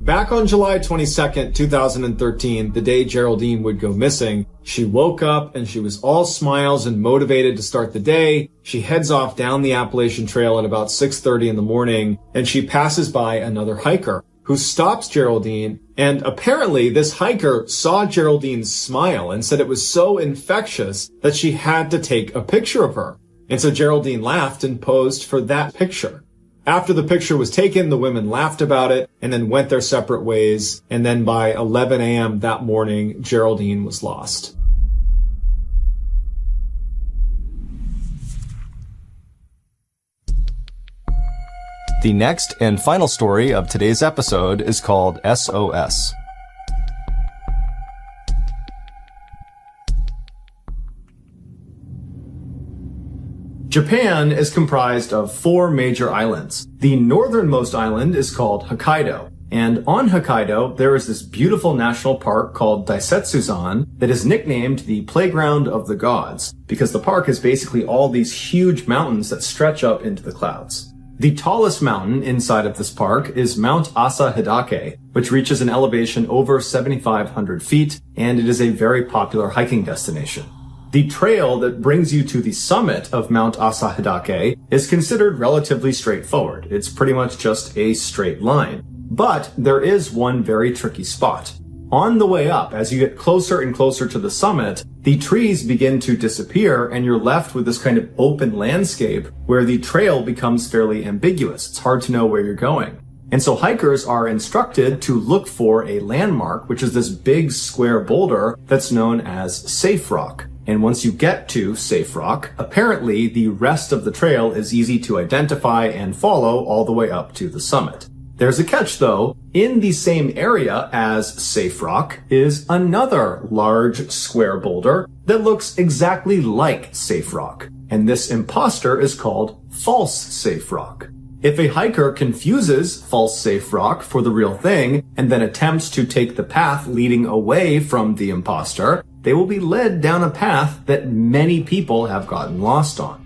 Back on July 22nd, 2013, the day Geraldine would go missing, she woke up and she was all smiles and motivated to start the day. She heads off down the Appalachian Trail at about 6:30 in the morning, and she passes by another hiker who stops Geraldine. And apparently this hiker saw Geraldine's smile and said it was so infectious that she had to take a picture of her. And so Geraldine laughed and posed for that picture. After the picture was taken, the women laughed about it and then went their separate ways. And then by 11 a.m. that morning, Geraldine was lost. The next and final story of today's episode is called SOS. Japan is comprised of 4 major islands. The northernmost island is called Hokkaido. And on Hokkaido, there is this beautiful national park called Daisetsuzan that is nicknamed the Playground of the Gods, because the park is basically all these huge mountains that stretch up into the clouds. The tallest mountain inside of this park is Mount Asa Hidake, which reaches an elevation over 7,500 feet, and it is a very popular hiking destination. The trail that brings you to the summit of Mount Asa Hidake is considered relatively straightforward. It's pretty much just a straight line. But there is one very tricky spot. On the way up, as you get closer and closer to the summit, the trees begin to disappear and you're left with this kind of open landscape where the trail becomes fairly ambiguous. It's hard to know where you're going. And so hikers are instructed to look for a landmark, which is this big square boulder that's known as Safe Rock. And once you get to Safe Rock, apparently the rest of the trail is easy to identify and follow all the way up to the summit. There's a catch though. In the same area as Safe Rock is another large square boulder that looks exactly like Safe Rock. And this imposter is called False Safe Rock. If a hiker confuses False Safe Rock for the real thing and then attempts to take the path leading away from the imposter, they will be led down a path that many people have gotten lost on.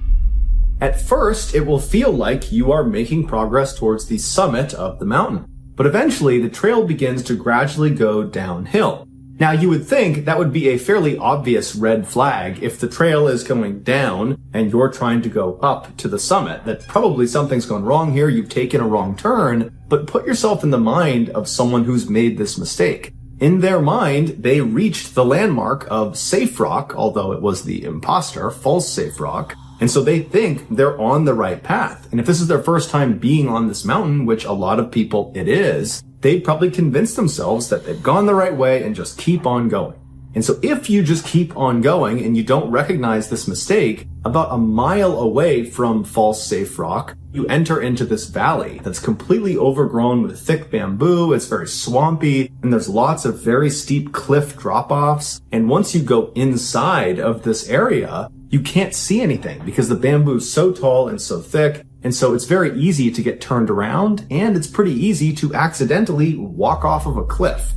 At first, it will feel like you are making progress towards the summit of the mountain, but eventually the trail begins to gradually go downhill. Now, you would think that would be a fairly obvious red flag if the trail is going down and you're trying to go up to the summit, that probably something's gone wrong here, you've taken a wrong turn, but put yourself in the mind of someone who's made this mistake. In their mind, they reached the landmark of Safe Rock, although it was the imposter, False Safe Rock, and so they think they're on the right path. And if this is their first time being on this mountain, which a lot of people it is, they'd probably convince themselves that they've gone the right way and just keep on going. And so if you just keep on going and you don't recognize this mistake, about a mile away from False Safe Rock, you enter into this valley that's completely overgrown with thick bamboo. It's very swampy and there's lots of very steep cliff drop-offs. And once you go inside of this area, you can't see anything because the bamboo is so tall and so thick. And so it's very easy to get turned around and it's pretty easy to accidentally walk off of a cliff.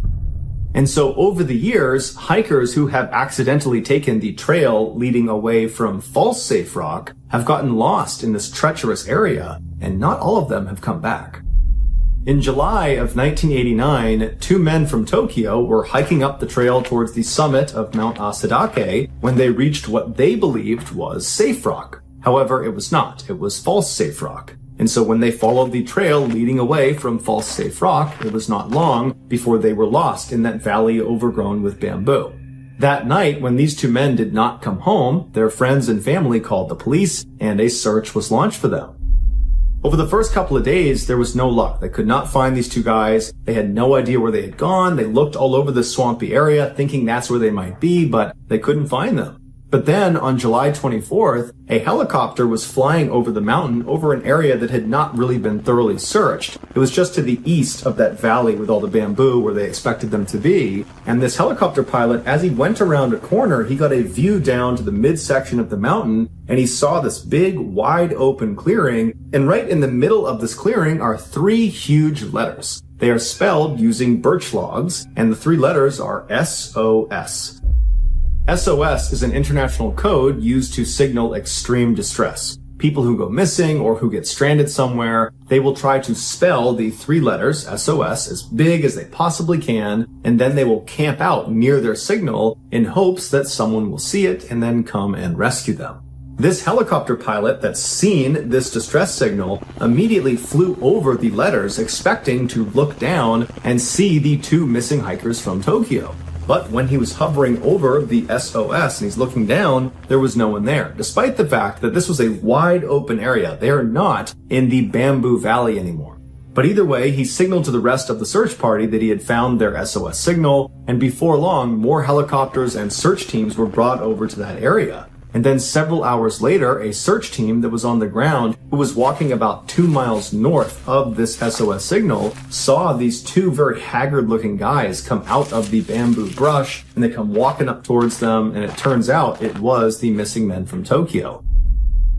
And so over the years, hikers who have accidentally taken the trail leading away from False Safe Rock have gotten lost in this treacherous area, and not all of them have come back. In July of 1989, 2 men from Tokyo were hiking up the trail towards the summit of Mount Asadake when they reached what they believed was Safe Rock. However, it was not. It was false safe rock. And so when they followed the trail leading away from false safe rock, it was not long before they were lost in that valley overgrown with bamboo. That night, when these two men did not come home, their friends and family called the police, and a search was launched for them. Over the first couple of days, there was no luck. They could not find these two guys. They had no idea where they had gone. They looked all over the swampy area, thinking that's where they might be, but they couldn't find them. But then, on July 24th, a helicopter was flying over the mountain over an area that had not really been thoroughly searched. It was just to the east of that valley with all the bamboo where they expected them to be. And this helicopter pilot, as he went around a corner, he got a view down to the midsection of the mountain, and he saw this big, wide open clearing. And right in the middle of this clearing are 3 huge letters. They are spelled using birch logs, and the 3 letters are SOS. SOS is an international code used to signal extreme distress. People who go missing or who get stranded somewhere, they will try to spell the 3 letters, SOS, as big as they possibly can, and then they will camp out near their signal in hopes that someone will see it and then come and rescue them. This helicopter pilot that's seen this distress signal immediately flew over the letters, expecting to look down and see the 2 missing hikers from Tokyo. But when he was hovering over the SOS and he's looking down, there was no one there, despite the fact that this was a wide open area. They are not in the bamboo valley anymore. But either way, he signaled to the rest of the search party that he had found their SOS signal, and before long, more helicopters and search teams were brought over to that area. And then several hours later, a search team that was on the ground, who was walking about 2 miles north of this SOS signal, saw these 2 very haggard-looking guys come out of the bamboo brush, and they come walking up towards them, and it turns out it was the missing men from Tokyo.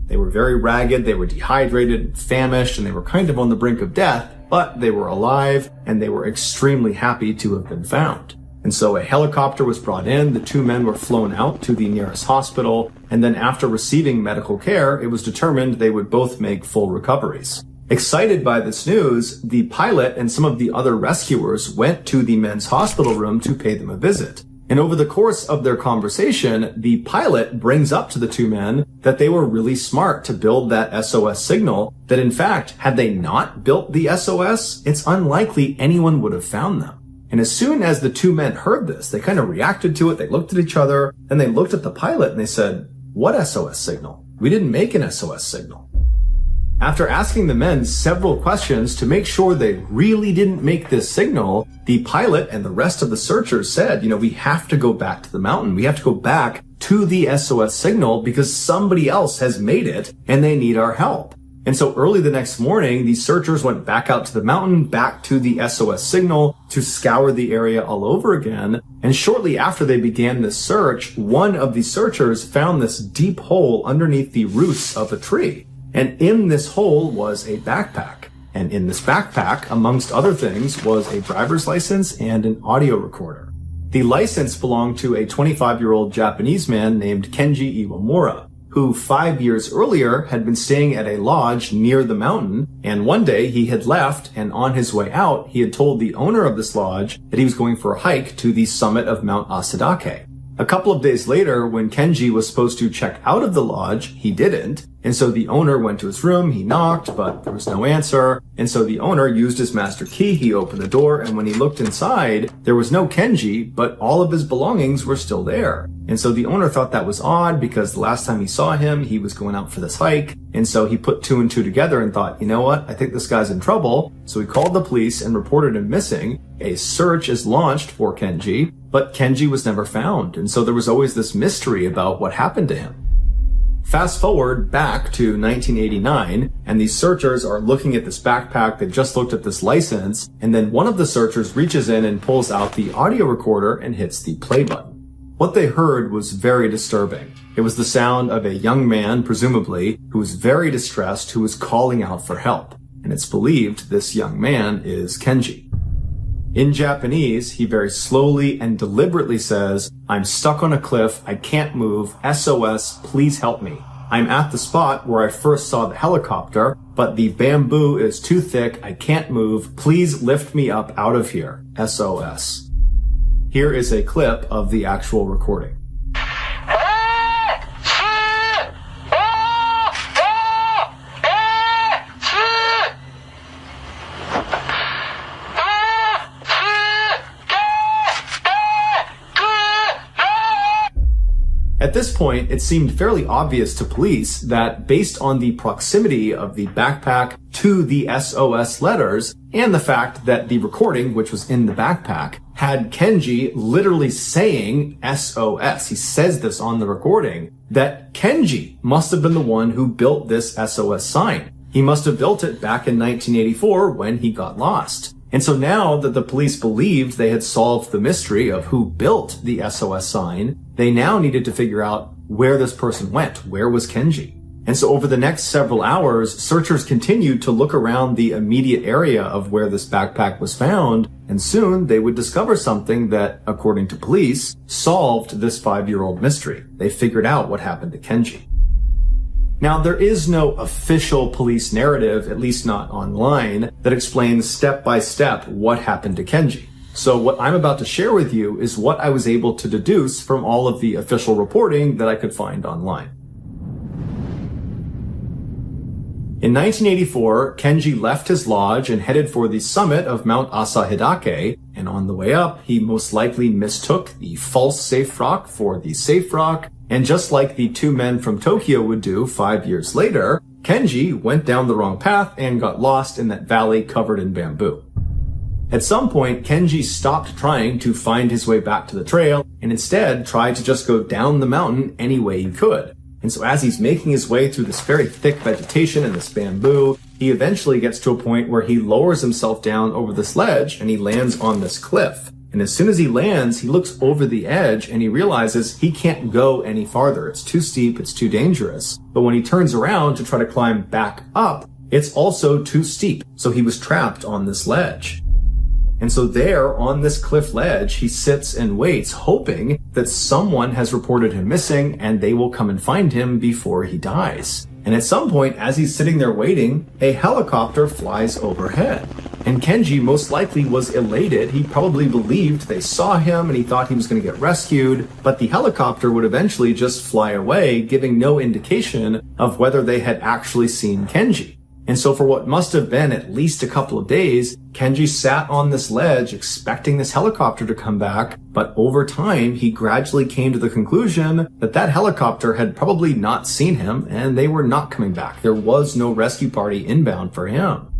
They were very ragged, they were dehydrated and famished, and they were kind of on the brink of death, but they were alive, and they were extremely happy to have been found. And so a helicopter was brought in, the 2 men were flown out to the nearest hospital, and then after receiving medical care, it was determined they would both make full recoveries. Excited by this news, the pilot and some of the other rescuers went to the men's hospital room to pay them a visit. And over the course of their conversation, the pilot brings up to the 2 men that they were really smart to build that SOS signal, that in fact, had they not built the SOS, it's unlikely anyone would have found them. And as soon as the 2 men heard this, they kind of reacted to it. They looked at each other, then they looked at the pilot and they said, "What SOS signal? We didn't make an SOS signal." After asking the men several questions to make sure they really didn't make this signal, the pilot and the rest of the searchers said, we have to go back to the mountain. We have to go back to the SOS signal because somebody else has made it and they need our help. And so early the next morning, the searchers went back out to the mountain, back to the SOS signal to scour the area all over again. And shortly after they began this search, one of the searchers found this deep hole underneath the roots of a tree. And in this hole was a backpack. And in this backpack, amongst other things, was a driver's license and an audio recorder. The license belonged to a 25-year-old Japanese man named Kenji Iwamura, who 5 years earlier had been staying at a lodge near the mountain, and one day he had left, and on his way out, he had told the owner of this lodge that he was going for a hike to the summit of Mount Asadake. A couple of days later, when Kenji was supposed to check out of the lodge, he didn't, and so the owner went to his room, he knocked, but there was no answer, and so the owner used his master key, he opened the door, and when he looked inside, there was no Kenji, but all of his belongings were still there. And so the owner thought that was odd because the last time he saw him, he was going out for this hike, and so he put 2 and 2 together and thought, you know what, I think this guy's in trouble, so he called the police and reported him missing. A search is launched for Kenji, but Kenji was never found, and so there was always this mystery about what happened to him. Fast forward back to 1989, and these searchers are looking at this backpack. They just looked at this license, and then one of the searchers reaches in and pulls out the audio recorder and hits the play button. What they heard was very disturbing. It was the sound of a young man, presumably, who was very distressed, who was calling out for help. And it's believed this young man is Kenji. In Japanese, he very slowly and deliberately says, "I'm stuck on a cliff, I can't move, SOS, please help me. I'm at the spot where I first saw the helicopter, but the bamboo is too thick, I can't move, please lift me up out of here, SOS." Here is a clip of the actual recording. this point, it seemed fairly obvious to police that based on the proximity of the backpack to the SOS letters and the fact that the recording, which was in the backpack, had Kenji literally saying SOS. He says this on the recording, that Kenji must have been the one who built this SOS sign. He must have built it back in 1984 when he got lost. And so now that the police believed they had solved the mystery of who built the SOS sign, they now needed to figure out where this person went. Where was Kenji? And so over the next several hours, searchers continued to look around the immediate area of where this backpack was found, and soon they would discover something that, according to police, solved this 5-year-old mystery. They figured out what happened to Kenji. Now, there is no official police narrative, at least not online, that explains step by step what happened to Kenji. So what I'm about to share with you is what I was able to deduce from all of the official reporting that I could find online. In 1984, Kenji left his lodge and headed for the summit of Mount Asahidake, and on the way up, he most likely mistook the false safe rock for the safe rock, and just like the two men from Tokyo would do 5 years later, Kenji went down the wrong path and got lost in that valley covered in bamboo. At some point, Kenji stopped trying to find his way back to the trail and instead tried to just go down the mountain any way he could. And so as he's making his way through this very thick vegetation and this bamboo, he eventually gets to a point where he lowers himself down over this ledge and he lands on this cliff. And as soon as he lands, he looks over the edge and he realizes he can't go any farther. It's too steep, it's too dangerous. But when he turns around to try to climb back up, it's also too steep. So he was trapped on this ledge. And so there, on this cliff ledge, he sits and waits, hoping that someone has reported him missing and they will come and find him before he dies. And at some point, as he's sitting there waiting, a helicopter flies overhead. And Kenji most likely was elated. He probably believed they saw him and he thought he was going to get rescued, but the helicopter would eventually just fly away, giving no indication of whether they had actually seen Kenji. And so for what must have been at least a couple of days, Kenji sat on this ledge expecting this helicopter to come back, but over time he gradually came to the conclusion that that helicopter had probably not seen him and they were not coming back. There was no rescue party inbound for him.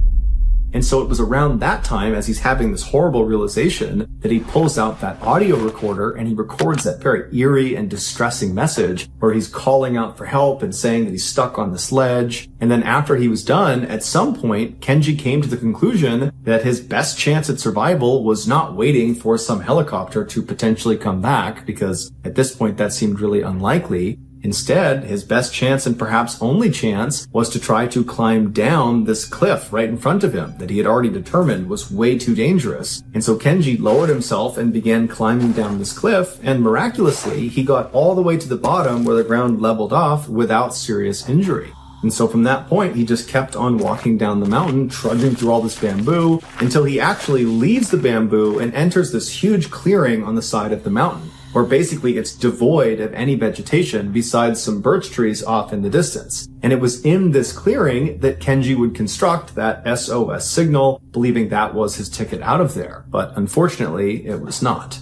And so it was around that time, as he's having this horrible realization, that he pulls out that audio recorder and he records that very eerie and distressing message where he's calling out for help and saying that he's stuck on this ledge. And then after he was done, at some point, Kenji came to the conclusion that his best chance at survival was not waiting for some helicopter to potentially come back, because at this point that seemed really unlikely. Instead, his best chance and perhaps only chance was to try to climb down this cliff right in front of him that he had already determined was way too dangerous. And so Kenji lowered himself and began climbing down this cliff, and miraculously, he got all the way to the bottom where the ground leveled off without serious injury. And so from that point, he just kept on walking down the mountain, trudging through all this bamboo, until he actually leaves the bamboo and enters this huge clearing on the side of the mountain, where basically it's devoid of any vegetation besides some birch trees off in the distance. And it was in this clearing that Kenji would construct that SOS signal, believing that was his ticket out of there. But unfortunately, it was not.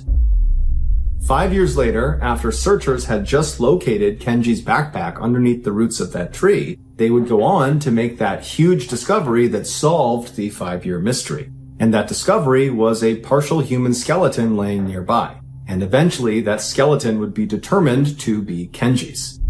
5 years later, after searchers had just located Kenji's backpack underneath the roots of that tree, they would go on to make that huge discovery that solved the 5-year mystery. And that discovery was a partial human skeleton laying nearby. And eventually that skeleton would be determined to be Kenji's.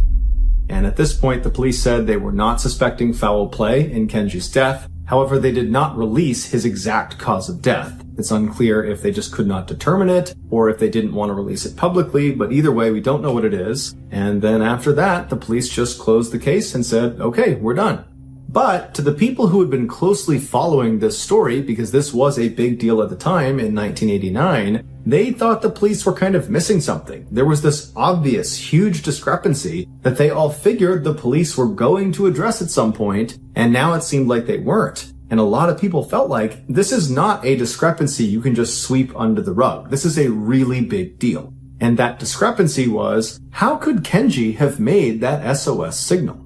And at this point, the police said they were not suspecting foul play in Kenji's death. However, they did not release his exact cause of death. It's unclear if they just could not determine it or if they didn't want to release it publicly, but either way, we don't know what it is. And then after that, the police just closed the case and said, okay, we're done. But to the people who had been closely following this story, because this was a big deal at the time in 1989, they thought the police were kind of missing something. There was this obvious, huge discrepancy that they all figured the police were going to address at some point, and now it seemed like they weren't. And a lot of people felt like this is not a discrepancy you can just sweep under the rug. This is a really big deal. And that discrepancy was, how could Kenji have made that SOS signal?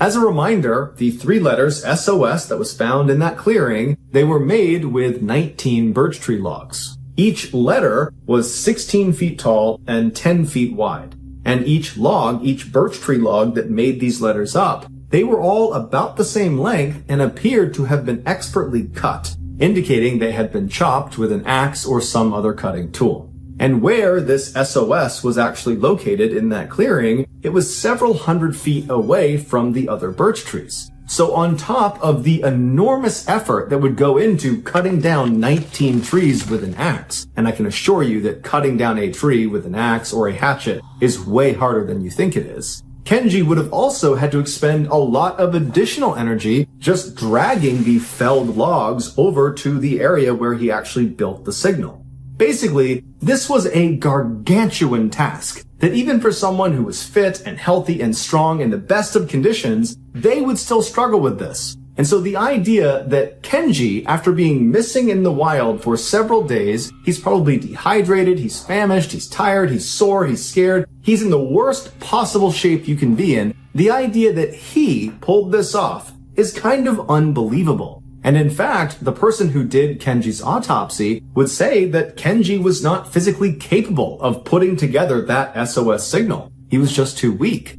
As a reminder, the 3 letters SOS that was found in that clearing, they were made with 19 birch tree logs. Each letter was 16 feet tall and 10 feet wide. And each log, each birch tree log that made these letters up, they were all about the same length and appeared to have been expertly cut, indicating they had been chopped with an axe or some other cutting tool. And where this SOS was actually located in that clearing, it was several hundred feet away from the other birch trees. So on top of the enormous effort that would go into cutting down 19 trees with an axe, and I can assure you that cutting down a tree with an axe or a hatchet is way harder than you think it is, Kenji would have also had to expend a lot of additional energy just dragging the felled logs over to the area where he actually built the signal. Basically, this was a gargantuan task that even for someone who was fit and healthy and strong in the best of conditions, they would still struggle with this. And so the idea that Kenji, after being missing in the wild for several days, he's probably dehydrated, he's famished, he's tired, he's sore, he's scared, he's in the worst possible shape you can be in, the idea that he pulled this off is kind of unbelievable. And in fact, the person who did Kenji's autopsy would say that Kenji was not physically capable of putting together that SOS signal. He was just too weak.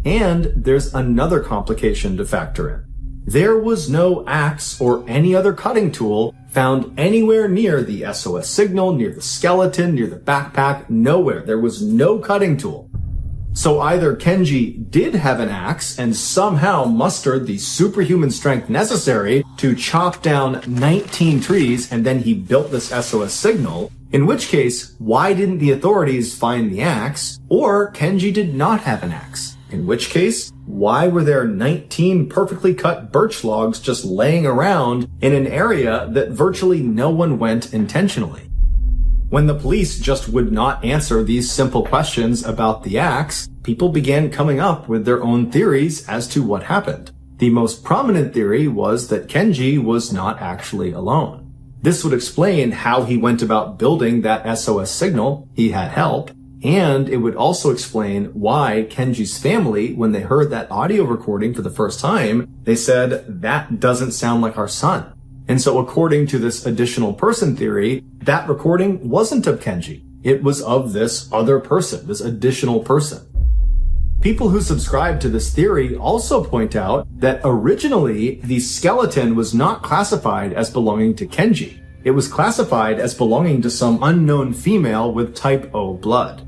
And there's another complication to factor in. There was no axe or any other cutting tool found anywhere near the SOS signal, near the skeleton, near the backpack, nowhere. There was no cutting tool. So either Kenji did have an axe and somehow mustered the superhuman strength necessary to chop down 19 trees and then he built this SOS signal, in which case, why didn't the authorities find the axe? Or Kenji did not have an axe, in which case, why were there 19 perfectly cut birch logs just laying around in an area that virtually no one went intentionally? When the police just would not answer these simple questions about the axe, people began coming up with their own theories as to what happened. The most prominent theory was that Kenji was not actually alone. This would explain how he went about building that SOS signal. He had help. And it would also explain why Kenji's family, when they heard that audio recording for the first time, they said, "That doesn't sound like our son." And so according to this additional person theory, that recording wasn't of Kenji. It was of this other person, this additional person. People who subscribe to this theory also point out that originally the skeleton was not classified as belonging to Kenji. It was classified as belonging to some unknown female with type O blood.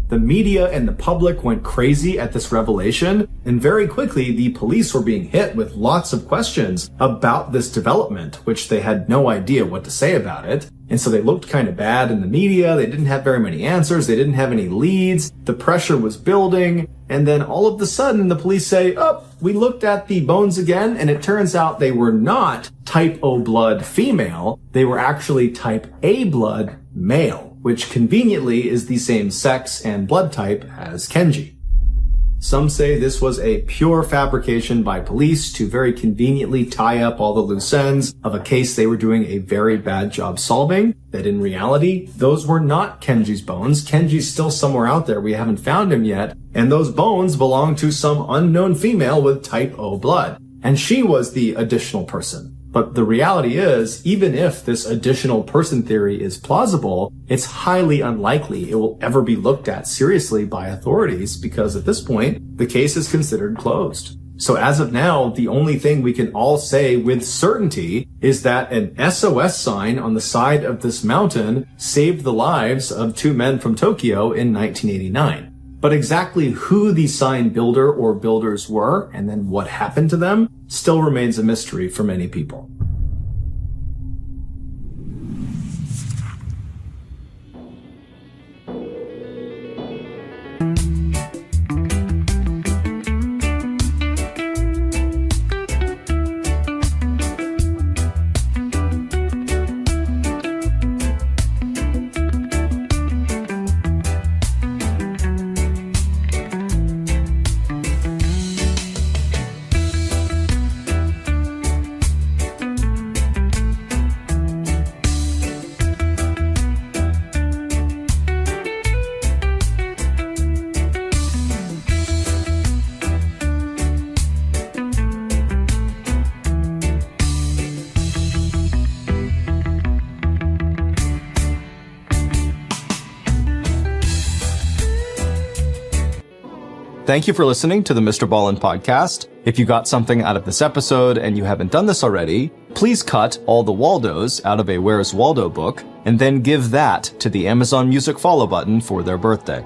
The media and the public went crazy at this revelation, and very quickly the police were being hit with lots of questions about this development, which they had no idea what to say about it. And so they looked kind of bad in the media, they didn't have very many answers, they didn't have any leads, the pressure was building, and then all of a sudden the police say, "Oh, we looked at the bones again, and it turns out they were not type O blood female, they were actually type A blood male," which conveniently is the same sex and blood type as Kenji. Some say this was a pure fabrication by police to very conveniently tie up all the loose ends of a case they were doing a very bad job solving, that in reality, those were not Kenji's bones. Kenji's still somewhere out there, we haven't found him yet, and those bones belong to some unknown female with type O blood. And she was the additional person. But the reality is, even if this additional person theory is plausible, it's highly unlikely it will ever be looked at seriously by authorities because at this point, the case is considered closed. So as of now, the only thing we can all say with certainty is that an SOS sign on the side of this mountain saved the lives of 2 men from Tokyo in 1989. But exactly who the sign builder or builders were, and then what happened to them, still remains a mystery for many people. Thank you for listening to the Mrballen podcast. If you got something out of this episode and you haven't done this already, please cut all the Waldos out of a Where's Waldo book and then give that to the Amazon Music follow button for their birthday.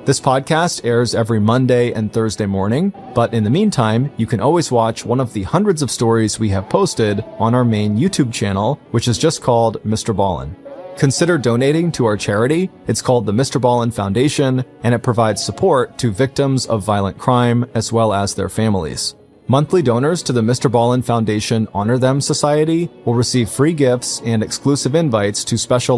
This podcast airs every Monday and Thursday morning, but in the meantime, you can always watch one of the hundreds of stories we have posted on our main YouTube channel, which is just called Mrballen. Consider donating to our charity. It's called the Mrballen Foundation, and it provides support to victims of violent crime as well as their families. Monthly donors to the Mrballen Foundation Honor Them Society will receive free gifts and exclusive invites to special